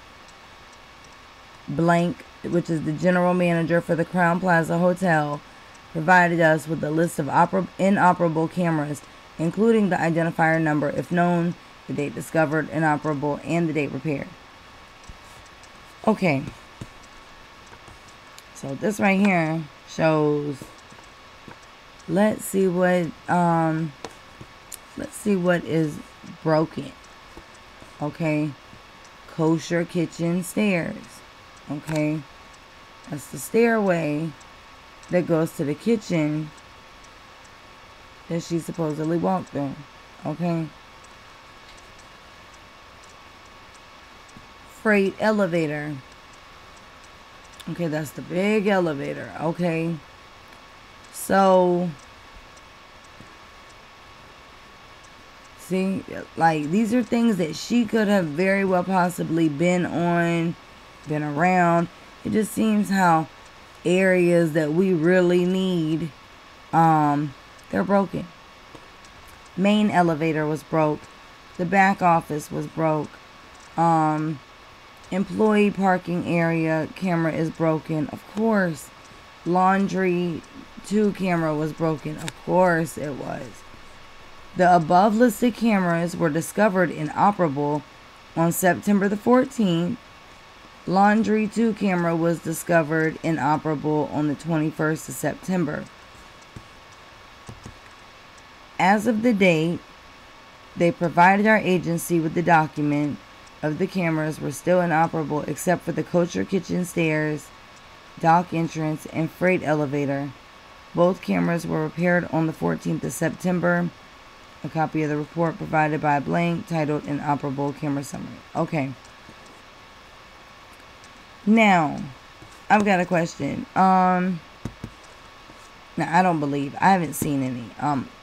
Blank, which is the general manager for the Crown Plaza Hotel, provided us with a list of inoperable cameras, including the identifier number if known, the date discovered inoperable, and the date repaired. Okay, so this right here shows, let's see what is broken. Okay, kosher kitchen stairs. Okay, that's the stairway that goes to the kitchen that she supposedly walked through. Okay, freight elevator. Okay, that's the big elevator. Okay, so see, like, these are things that she could have very well possibly been on, been around. It just seems how areas that we really need, they're broken. Main elevator was broke. The back office was broke. Employee parking area camera is broken. Of course. Laundry 2 camera was broken. Of course it was. The above listed cameras were discovered inoperable on September the 14th. Laundry 2 camera was discovered inoperable on the 21st of September. As of the date, they provided our agency with the document of the cameras were still inoperable except for the kosher kitchen stairs, dock entrance, and freight elevator. Both cameras were repaired on the 14th of September. A copy of the report provided by blank titled Inoperable Camera Summary. Okay. Now, I've got a question. Now I don't believe I haven't seen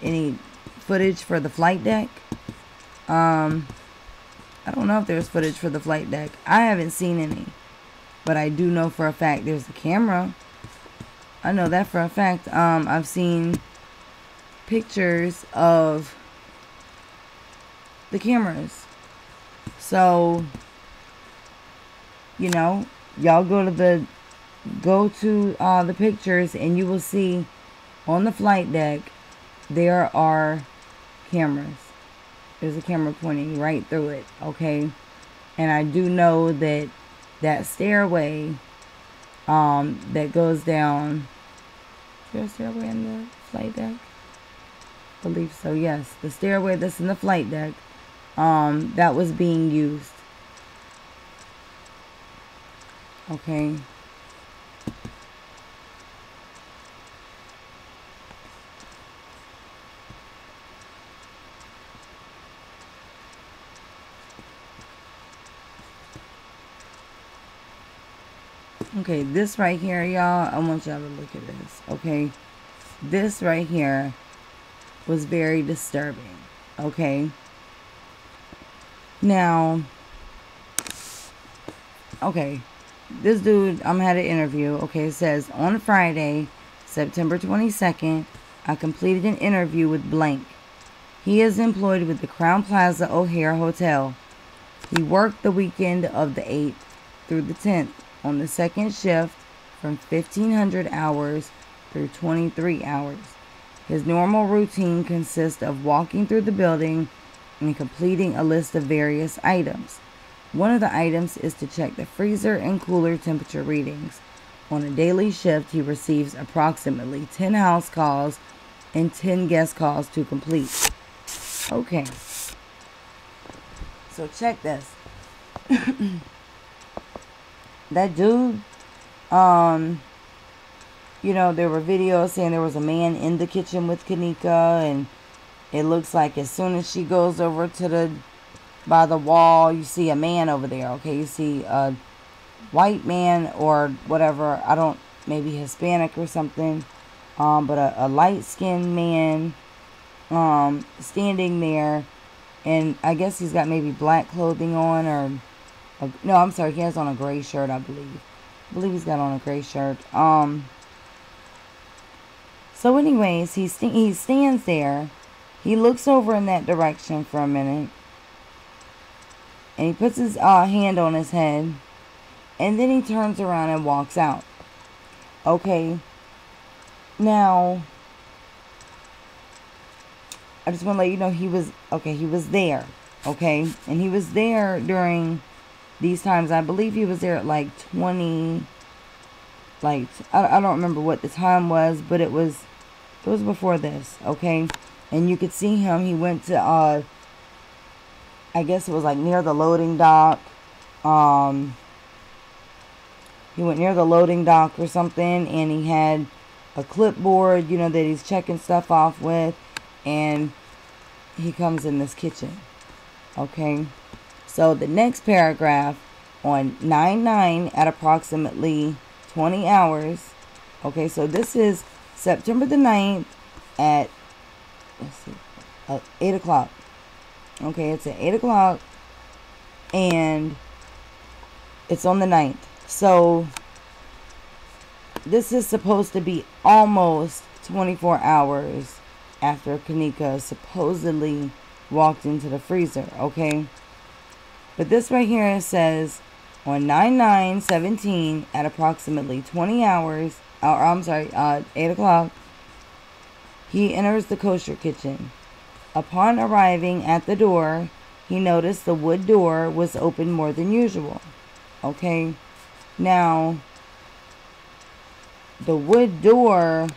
any footage for the flight deck. I don't know if there's footage for the flight deck. I haven't seen any. But I do know for a fact there's a camera. I know that for a fact. I've seen pictures of the cameras. So, you know, y'all go to the pictures and you will see on the flight deck there are cameras. There's a camera pointing right through it, okay? And I do know that that stairway that goes down. Is there a stairway in the flight deck? I believe so, yes. The stairway that's in the flight deck, that was being used. Okay. Okay, this right here, y'all, I want y'all to look at this, okay? This right here was very disturbing, okay? Now, okay, this dude, had an interview, okay, it says, on Friday, September 22nd, I completed an interview with blank. He is employed with the Crown Plaza O'Hare Hotel. He worked the weekend of the 8th through the 10th on the second shift from 1,500 hours through 23 hours. His normal routine consists of walking through the building and completing a list of various items. One of the items is to check the freezer and cooler temperature readings. On a daily shift, he receives approximately 10 house calls and 10 guest calls to complete. Okay. So check this. That dude, you know, there were videos saying there was a man in the kitchen with Kanika, and it looks like as soon as she goes over to by the wall, you see a man over there, okay? You see a white man or whatever, maybe Hispanic or something, but a light-skinned man, standing there, and I guess he's got maybe black clothing on, or no, I'm sorry, he has on a gray shirt, I believe. I believe he's got on a gray shirt. So anyways, he stands there. He looks over in that direction for a minute. And he puts his hand on his head. And then he turns around and walks out. Okay. Now, I just want to let you know he was there. Okay. And he was there during these times. I believe he was there at like 20, I don't remember what the time was, but it was before this, okay? And you could see him, he went to, I guess it was like near the loading dock, he went near the loading dock or something, and he had a clipboard, you know, that he's checking stuff off with, and he comes in this kitchen, okay? So the next paragraph, on 9/9 at approximately 20 hours. Okay, so this is September the 9th at, 8 o'clock. Okay, it's at 8 o'clock. And it's on the 9th. So this is supposed to be almost 24 hours after Kanika supposedly walked into the freezer. Okay. But this right here says, on 9/9/17 at approximately 20 hours, 8 o'clock, he enters the kosher kitchen. Upon arriving at the door, he noticed the wood door was open more than usual. Okay, now the wood door,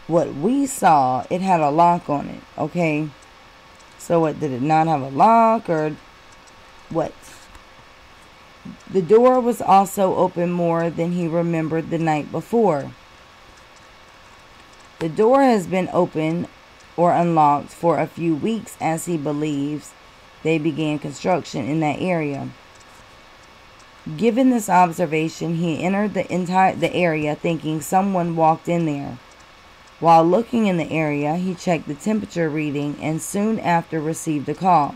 what we saw, it had a lock on it. Okay, so what, did it not have a lock or what? The door was also open more than he remembered the night before. The door has been open or unlocked for a few weeks, as he believes they began construction in that area. Given this observation, he entered the area thinking someone walked in there. While looking in the area, he checked the temperature reading and soon after received a call.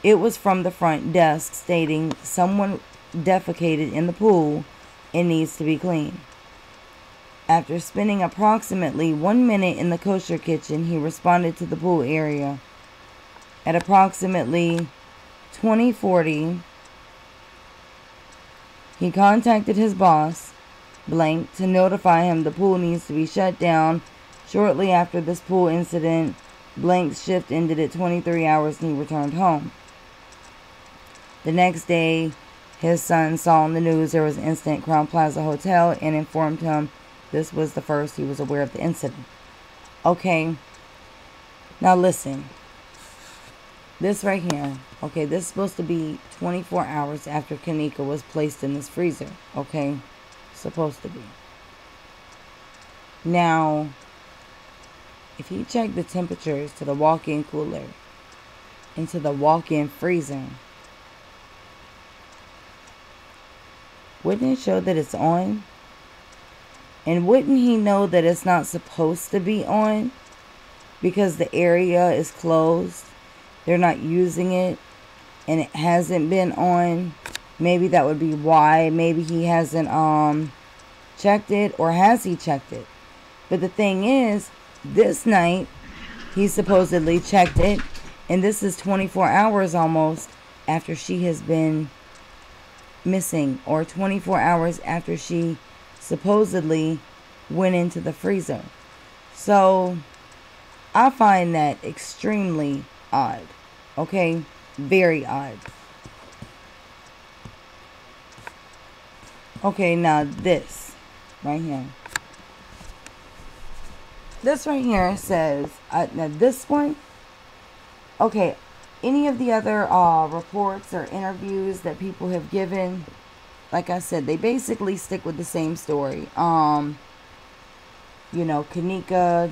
It was from the front desk stating someone defecated in the pool and needs to be cleaned. After spending approximately 1 minute in the kosher kitchen, he responded to the pool area. At approximately 20:40, he contacted his boss, Blank, to notify him the pool needs to be shut down. Shortly after this pool incident, Blank's shift ended at 23 hours and he returned home. The next day, his son saw on the news there was an incident at Crown Plaza Hotel and informed him this was the first he was aware of the incident. Okay, now listen. This right here, okay, this is supposed to be 24 hours after Kanika was placed in this freezer, okay? Supposed to be. Now, if you check the temperatures to the walk-in cooler into the walk-in freezer, wouldn't it show that it's on? And wouldn't he know that it's not supposed to be on? Because the area is closed. They're not using it. And it hasn't been on. Maybe that would be why. Maybe he hasn't checked it. Or has he checked it? But the thing is, this night, he supposedly checked it. And this is 24 hours almost after she has been missing. Or 24 hours after she supposedly went into the freezer. So I find that extremely odd. Okay, very odd. Okay, now this right here. This right here says, now this one, okay, any of the other reports or interviews that people have given, like I said, they basically stick with the same story. You know, Kanika,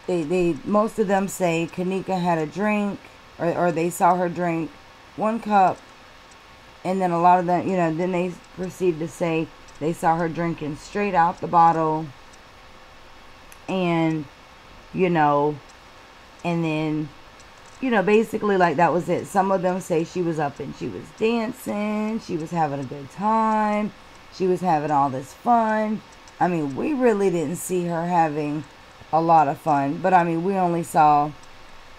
they most of them say Kanika had a drink, or they saw her drink 1 cup, and then a lot of them, you know, then they proceed to say they saw her drinking straight out the bottle, and, you know, and then, you know, basically like that was it. Some of them say she was up and she was dancing, she was having a good time, she was having all this fun. I mean, we really didn't see her having a lot of fun, but I mean, we only saw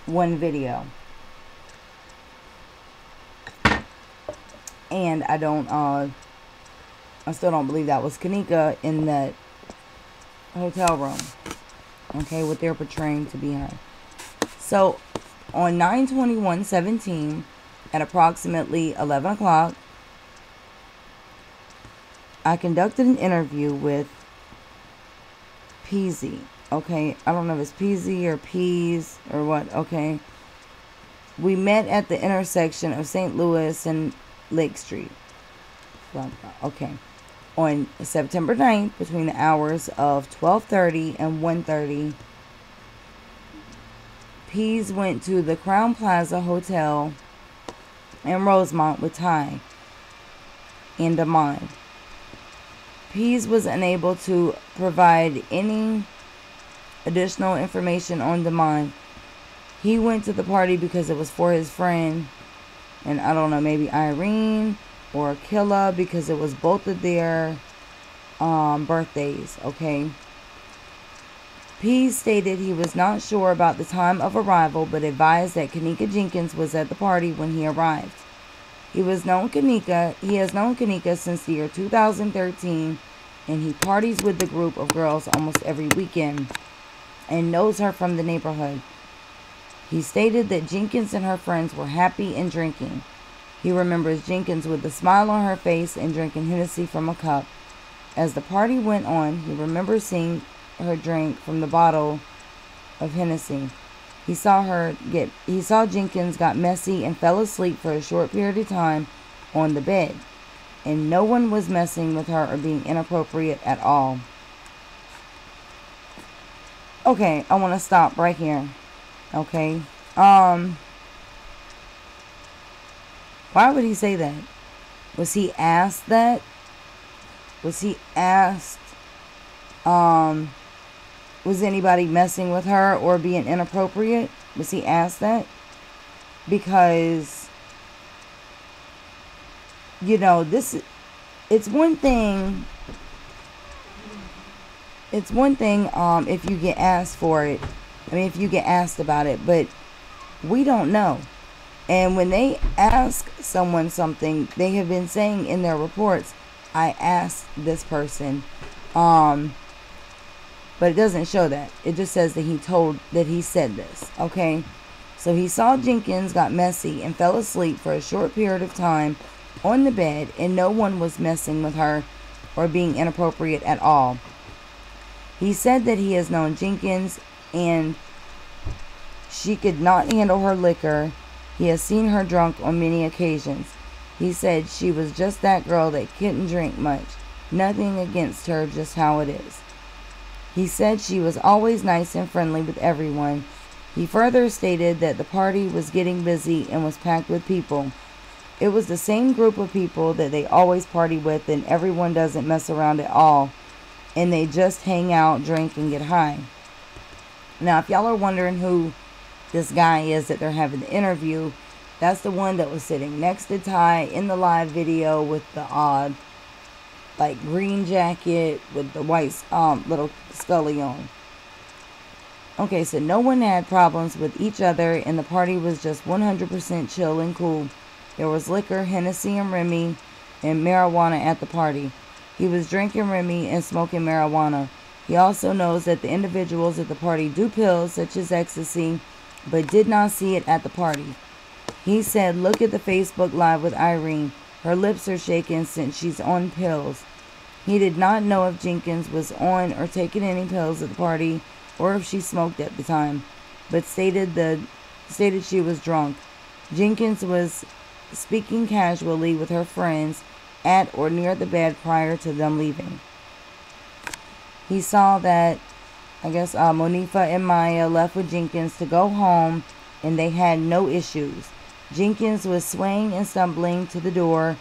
one video. And I still don't believe that was Kanika in that hotel room. Okay, what they're portraying to be her. So, on 9/21/17, at approximately 11 o'clock, I conducted an interview with Peasy. Okay, I don't know if it's Peasy or Peas or what. Okay, we met at the intersection of St. Louis and Lake Street. Okay, on September 9th, between the hours of 12:30 and 1:30, Pease went to the Crown Plaza Hotel in Rosemont with Ty and Damon. Pease was unable to provide any additional information on Damon. He went to the party because it was for his friend, and I don't know, maybe Irene or Killa, because it was both of their birthdays, okay? Pease stated he was not sure about the time of arrival, but advised that Kanika Jenkins was at the party when he arrived. He has known Kanika since the year 2013, and he parties with the group of girls almost every weekend. and knows her from the neighborhood. He stated that Jenkins and her friends were happy and drinking. He remembers Jenkins with a smile on her face and drinking Hennessy from a cup. As the party went on, he remembers seeing her drink from the bottle of Hennessy. He saw Jenkins got messy and fell asleep for a short period of time on the bed, and no one was messing with her or being inappropriate at all. Okay, I want to stop right here. Okay. Why would he say that? Was he asked that? Was he asked, was anybody messing with her or being inappropriate? Was he asked that? Because, it's one thing if you get asked for it. I mean, if you get asked about it, but we don't know. And when they ask someone something, they have been saying in their reports, I asked this person. But it doesn't show that. It just says that he said this. Okay. So he saw Jenkins got messy and fell asleep for a short period of time on the bed, and no one was messing with her or being inappropriate at all. He said that he has known Jenkins and she could not handle her liquor. He has seen her drunk on many occasions. He said she was just that girl that couldn't drink much. Nothing against her, just how it is. He said she was always nice and friendly with everyone. He further stated that the party was getting busy and was packed with people. It was the same group of people that they always party with, and everyone doesn't mess around at all, and they just hang out, drink, and get high. Now, if y'all are wondering who this guy is that they're having the interview, that's the one that was sitting next to Ty in the live video with the odd, green jacket with the white little scully on. Okay, so no one had problems with each other, and the party was just 100% chill and cool. There was liquor, Hennessy, and Remy, and marijuana at the party. He was drinking Remy and smoking marijuana. He also knows that the individuals at the party do pills such as ecstasy, but did not see it at the party. He said, look at the Facebook Live with Irene. Her lips are shaking since she's on pills. He did not know if Jenkins was on or taking any pills at the party or if she smoked at the time, but stated she was drunk. Jenkins was speaking casually with her friends at or near the bed prior to them leaving. He saw that, Monifa and Maya left with Jenkins to go home, and they had no issues. Jenkins was swaying and stumbling to the door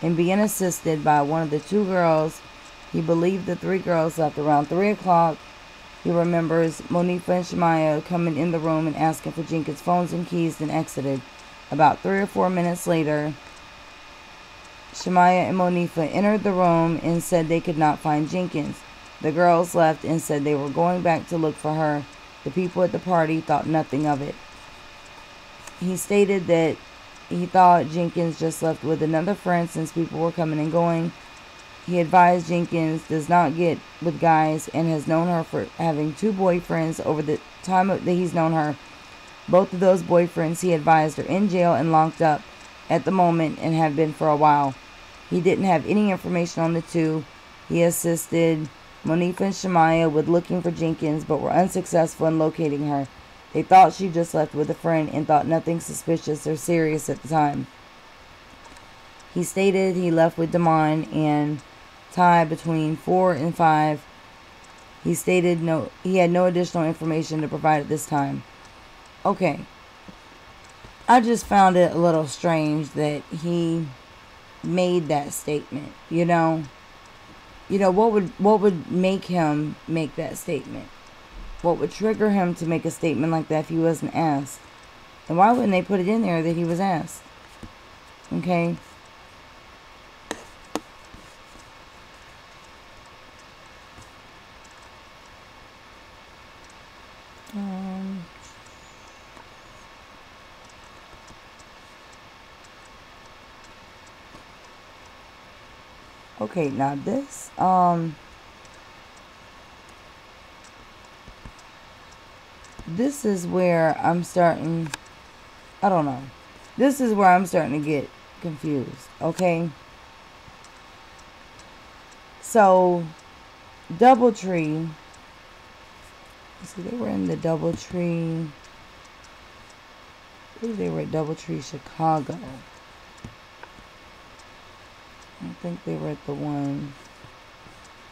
and being assisted by one of the two girls. He believed the three girls left around 3 o'clock. He remembers Monifa and Shemaya coming in the room and asking for Jenkins' phones and keys, and exited. About 3 or 4 minutes later, Shemaya and Monifa entered the room and said they could not find Jenkins. The girls left and said they were going back to look for her. The people at the party thought nothing of it. He stated that he thought Jenkins just left with another friend since people were coming and going. He advised Jenkins does not get with guys and has known her for having 2 boyfriends over the time that he's known her. Both of those boyfriends, he advised, are in jail and locked up at the moment and have been for a while. He didn't have any information on the 2. He assisted Monifa and Shemaya with looking for Jenkins, but were unsuccessful in locating her. They thought she just left with a friend and thought nothing suspicious or serious at the time. He stated he left with Damon and Ty between 4 and 5. He stated he had no additional information to provide at this time. Okay. I just found it a little strange that he made that statement, what would make him make that statement? What would trigger him to make a statement like that if he wasn't asked? And why wouldn't they put it in there that he was asked? Okay. Okay, now this, this is where I'm starting, I don't know. This is where I'm starting to get confused, okay? So, DoubleTree, see, they were in the DoubleTree, I believe they were at DoubleTree Chicago. I think they were at the one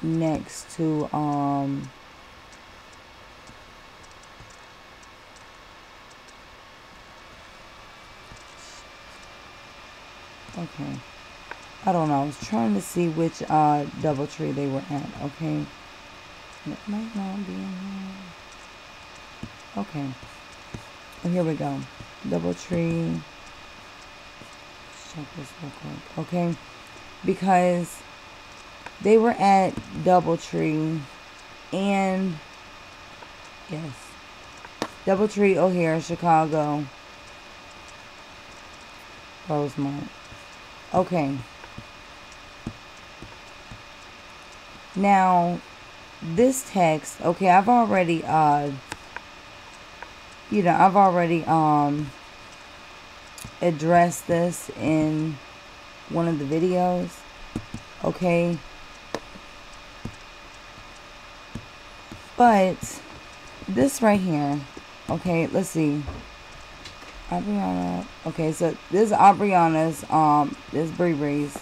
next to, okay. I don't know. I was trying to see which DoubleTree they were at. Okay. It might not be in here. Okay. And here we go. DoubleTree. Let's check this real quick. Okay. Because they were at DoubleTree and yes. DoubleTree O'Hare, Chicago. Rosemont. Okay. Now, this text, okay, I've already, addressed this in one of the videos, okay? But, this right here, okay, let's see. Aubriana. Okay, so this is Aubriana's, this Bree Bree's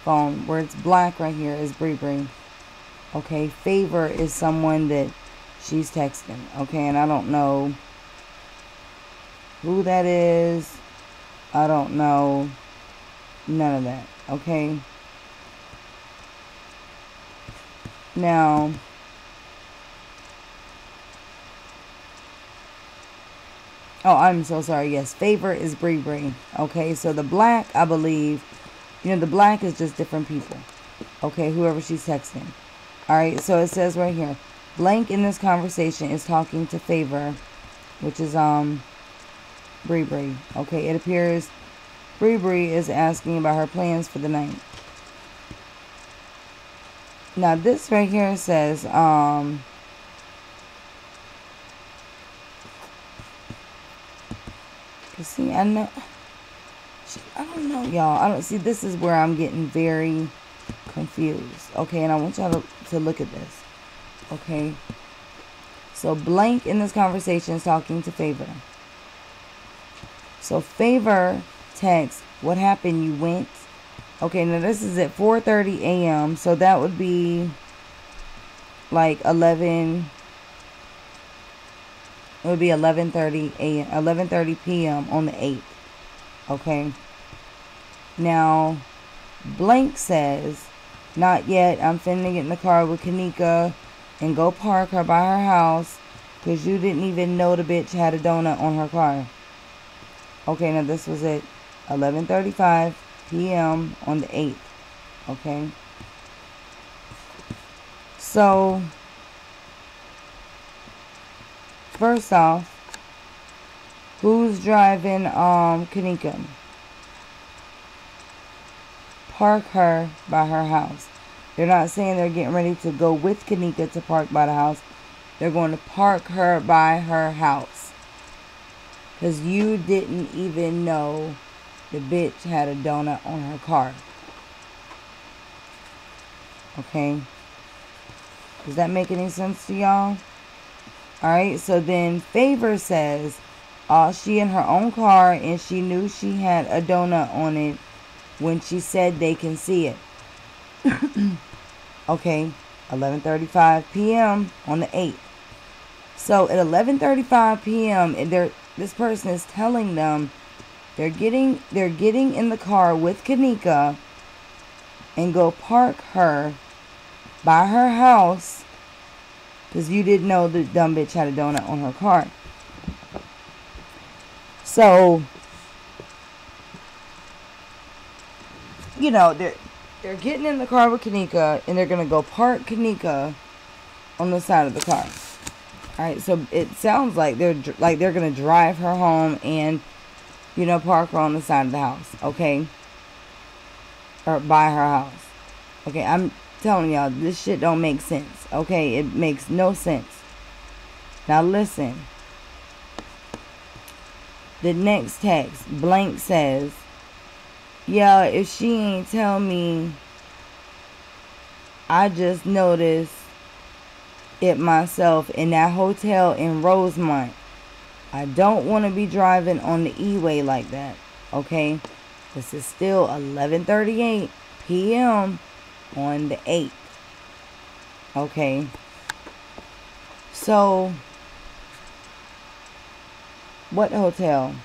phone. Where it's black right here is Bree Bree. Okay, Favor is someone that she's texting. Okay, and I don't know who that is. I don't know none of that. Okay. Now, oh, I'm so sorry. Yes, Favor is Bree Bree. Okay, so the black, I believe, the black is just different people. Okay, whoever she's texting. Alright, so it says right here, blank in this conversation is talking to Favor, which is, Bree Bree. Okay, it appears Bree Bree is asking about her plans for the night. Now, this right here says, see, I don't know, y'all. I don't see. This is where I'm getting very confused. Okay, and I want y'all to look at this. Okay, so blank in this conversation is talking to Favor. So Favor texts, "What happened? You went." Okay, now this is at 4:30 a.m. So that would be like 11. It would be 11:30 a.m. 11:30 p.m. on the 8th. Okay. Now, blank says, "Not yet. I'm finna get in the car with Kanika and go park her by her house because you didn't even know the bitch had a donut on her car." Okay, now this was at 11:35 p.m. on the 8th. Okay. So, first off, who's driving Kanika? Park her by her house. They're not saying they're getting ready to go with Kanika to park by the house. They're going to park her by her house. Because you didn't even know the bitch had a donut on her car. Okay? Does that make any sense to y'all? Alright, so then Favor says, she in her own car and she knew she had a donut on it when she said they can see it. Okay, 11:35 p.m. on the 8th. So at 11:35 p.m. this person is telling them they're getting in the car with Kanika and go park her by her house because you didn't know the dumb bitch had a donut on her car. So, they're getting in the car with Kanika and they're gonna go park Kanika on the side of the car. All right, so it sounds like they're gonna drive her home and park her on the side of the house, okay, or by her house. Okay, I'm telling y'all, this shit don't make sense. Okay, it makes no sense. Now listen, The next text, blank says, yeah, if she ain't tell me, I just noticed it myself in that hotel in Rosemont. I don't want to be driving on the E-way like that. Okay? This is still 11:38 p.m. on the 8th. Okay? So, what hotel?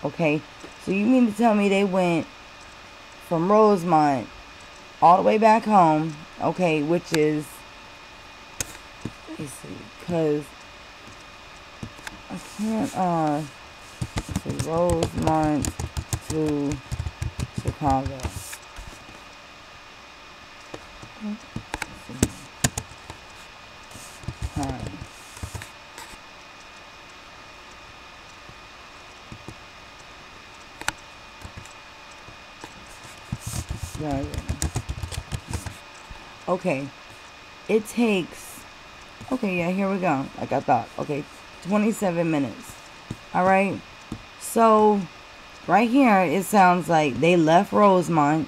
Okay? So you mean to tell me they went from Rosemont all the way back home, okay, which is, let me see, because I can't, let's see, Rosemont to Chicago. Let's see. Time. Yeah. Okay, it takes, okay, yeah, here we go, like I thought, okay, 27 minutes, alright, so, right here, it sounds like they left Rosemont,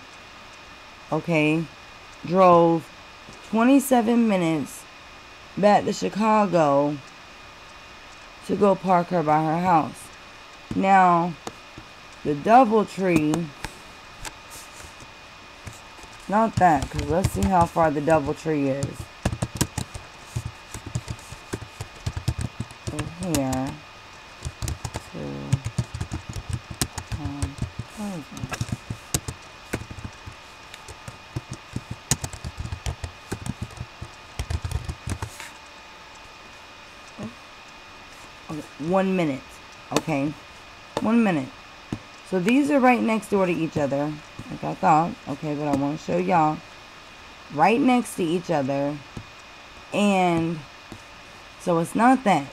okay, drove 27 minutes back to Chicago to go park her by her house. Now, the DoubleTree, not that, because let's see how far the DoubleTree is. So here to okay, 1 minute. Okay, 1 minute. So these are right next door to each other, like I thought. Okay, but I want to show y'all. Right next to each other. And so it's not that.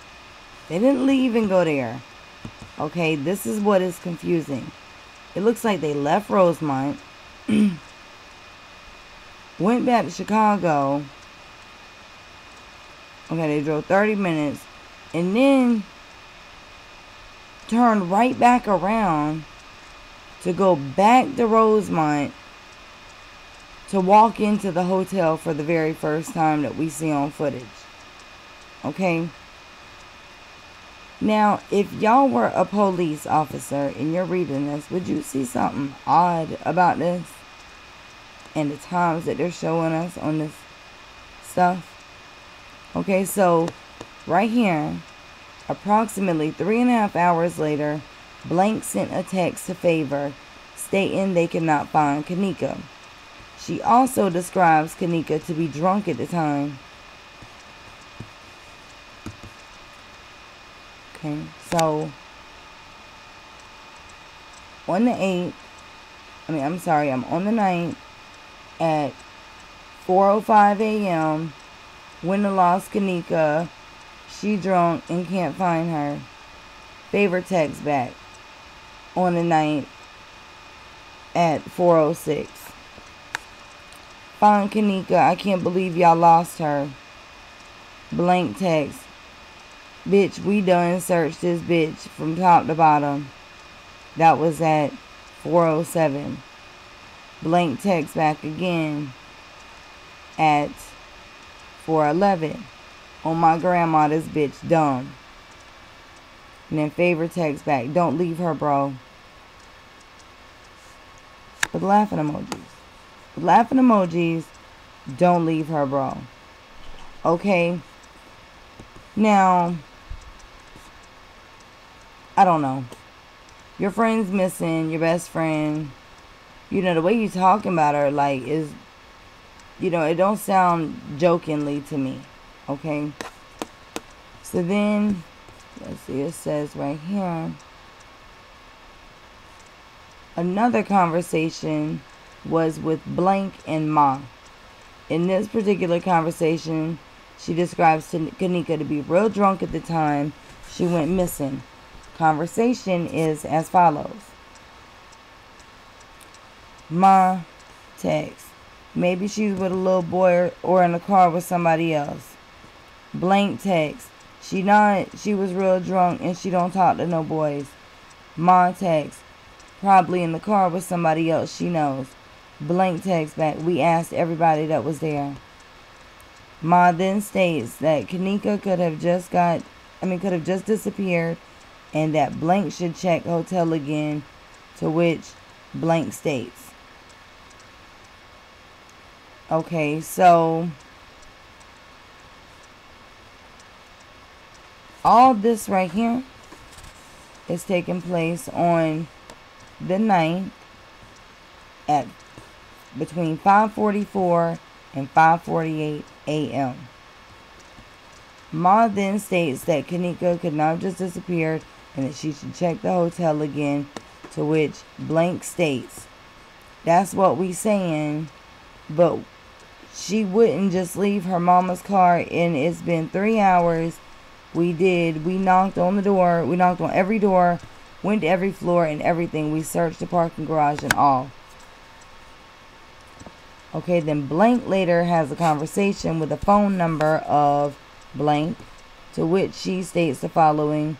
They didn't leave and go there. Okay, this is what is confusing. It looks like they left Rosemont. Went back to Chicago. Okay, they drove 30 minutes. And then turned right back around to go back to Rosemont to walk into the hotel for the very first time that we see on footage. Okay? Now, if y'all were a police officer and you're reading this, would you see something odd about this? And the times that they're showing us on this stuff? Okay, so right here, approximately 3.5 hours later, Blank sent a text to Favor stating they could not find Kanika. She also describes Kanika to be drunk at the time. Okay, so on the 8th, I'm on the 9th at 4:05 a.m. when the lost Kanika, she drunk and can't find her. Favor text back on the 9th at 4:06. Find Kanika, I can't believe y'all lost her. Blank text. Bitch, we done searched this bitch from top to bottom. That was at 4:07. Blank text back again at 4:11. On my grandma, this bitch dumb. And then Favor text back, don't leave her, bro. With laughing emojis. With laughing emojis, don't leave her, bro. Okay? Now, I don't know. Your friend's missing, your best friend. You know, the way you talking about her, like, is, you know, it don't sound jokingly to me. Okay? So then, let's see, it says right here, another conversation was with Blank and Ma. In this particular conversation, she describes Kanika to be real drunk at the time she went missing. Conversation is as follows. Ma text, maybe she's with a little boy or in a car with somebody else. Blank text, she was real drunk and she don't talk to no boys. Ma texts, probably in the car with somebody else she knows. Blank texts back, we asked everybody that was there. Ma then states that Kanika could have just disappeared, and that blank should check hotel again, to which blank states. Okay, so all this right here is taking place on the 9th at between 5:44 and 5:48 a.m. Ma then states that Kanika could not have just disappeared and that she should check the hotel again, to which blank states. That's what we saying, but she wouldn't just leave her mama's car, and it's been 3 hours. We knocked on the door, we knocked on every door, went to every floor and everything. We searched the parking garage and all. Okay, then blank later has a conversation with the phone number of blank, to which she states the following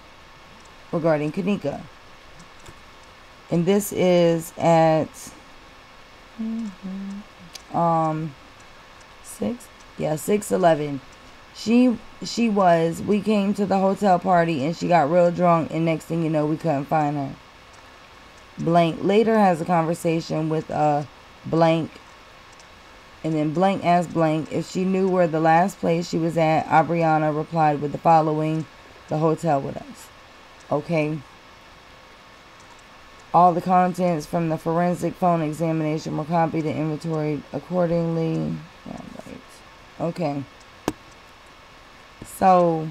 regarding Kanika. And this is at 6:11. We came to the hotel party and she got real drunk, and next thing you know, we couldn't find her. Blank later has a conversation with blank, and then blank asked blank if she knew where the last place she was at. Aubriana replied with the following: the hotel with us. Okay. All the contents from the forensic phone examination were copied and inventoried accordingly. Yeah, right. Okay. So,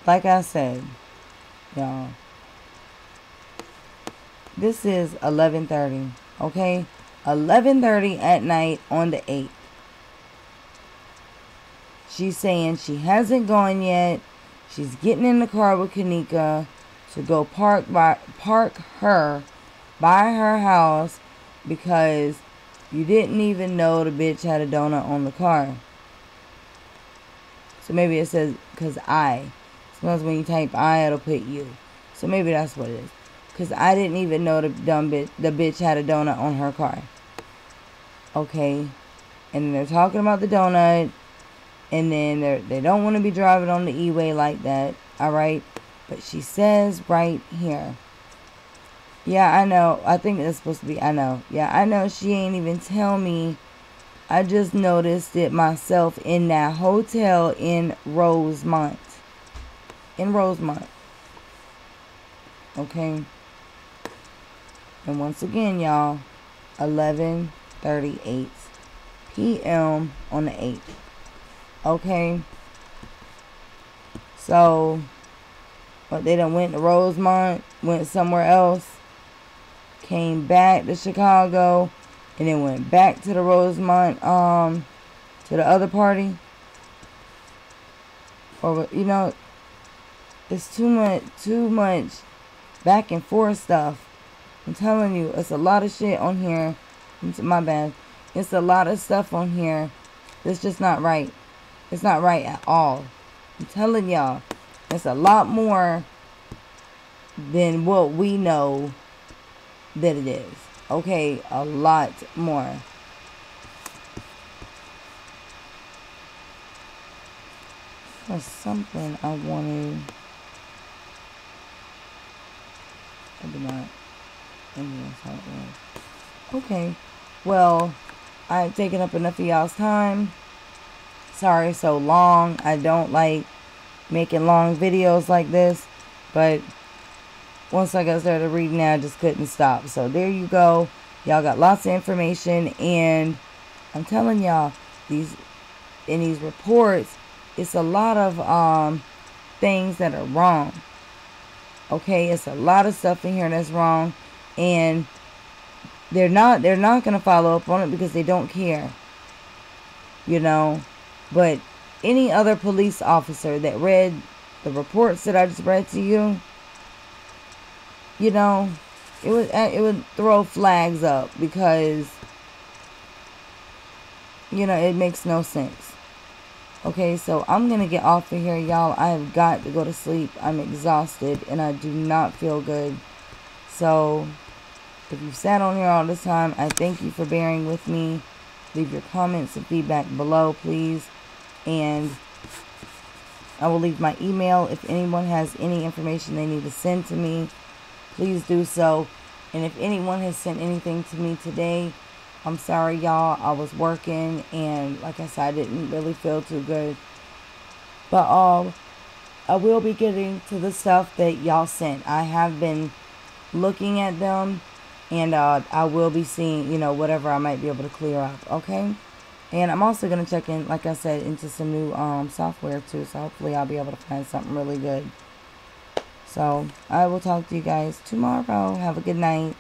like I said, y'all, this is 11:30, okay? 11:30 at night on the 8th. She's saying she hasn't gone yet. She's getting in the car with Kanika to go park her by her house because you didn't even know the bitch had a donut on the car. So maybe it says, because sometimes when you type I, it'll put you. So maybe that's what it is. Because I didn't even know the bitch had a donut on her car. Okay. And then they're talking about the donut. And then they don't want to be driving on the E-way like that. Alright. But she says right here. Yeah, I know. I think it's supposed to be, I know. Yeah, I know. She ain't even tell me. I just noticed it myself in that hotel in Rosemont. Okay. And once again, y'all, 11:38 p.m. on the 8th. Okay. So, but they done went to Rosemont, went somewhere else, came back to Chicago, and then went back to the Rosemont, to the other party. Or, you know, it's too much back and forth stuff. I'm telling you, it's a lot of shit on here. My bad. It's a lot of stuff on here that's just not right. It's not right at all. I'm telling y'all, it's a lot more than what we know that it is. Okay, a lot more. There's something I wanted. I did not. Maybe that's how it was. Okay. Well, I've taken up enough of y'all's time. Sorry so long. I don't like making long videos like this. But once I got started reading, I just couldn't stop. So there you go. Y'all got lots of information. And I'm telling y'all, in these reports, it's a lot of things that are wrong. Okay, it's a lot of stuff in here that's wrong, and they're not going to follow up on it because they don't care. You know, but any other police officer that read the reports that I just read to you, you know, it would throw flags up because, you know, it makes no sense. Okay, so I'm going to get off of here, y'all. I have got to go to sleep. I'm exhausted and I do not feel good. So if you've sat on here all this time, I thank you for bearing with me. Leave your comments and feedback below, please. And I will leave my email. If anyone has any information they need to send to me, please do so. And if anyone has sent anything to me today, I'm sorry, y'all. I was working and like I said, I didn't really feel too good. But I will be getting to the stuff that y'all sent. I have been looking at them, and I will be seeing, whatever I might be able to clear up, okay? And I'm also going to check in, like I said, into some new software too, so hopefully I'll be able to find something really good. So I will talk to you guys tomorrow. Have a good night.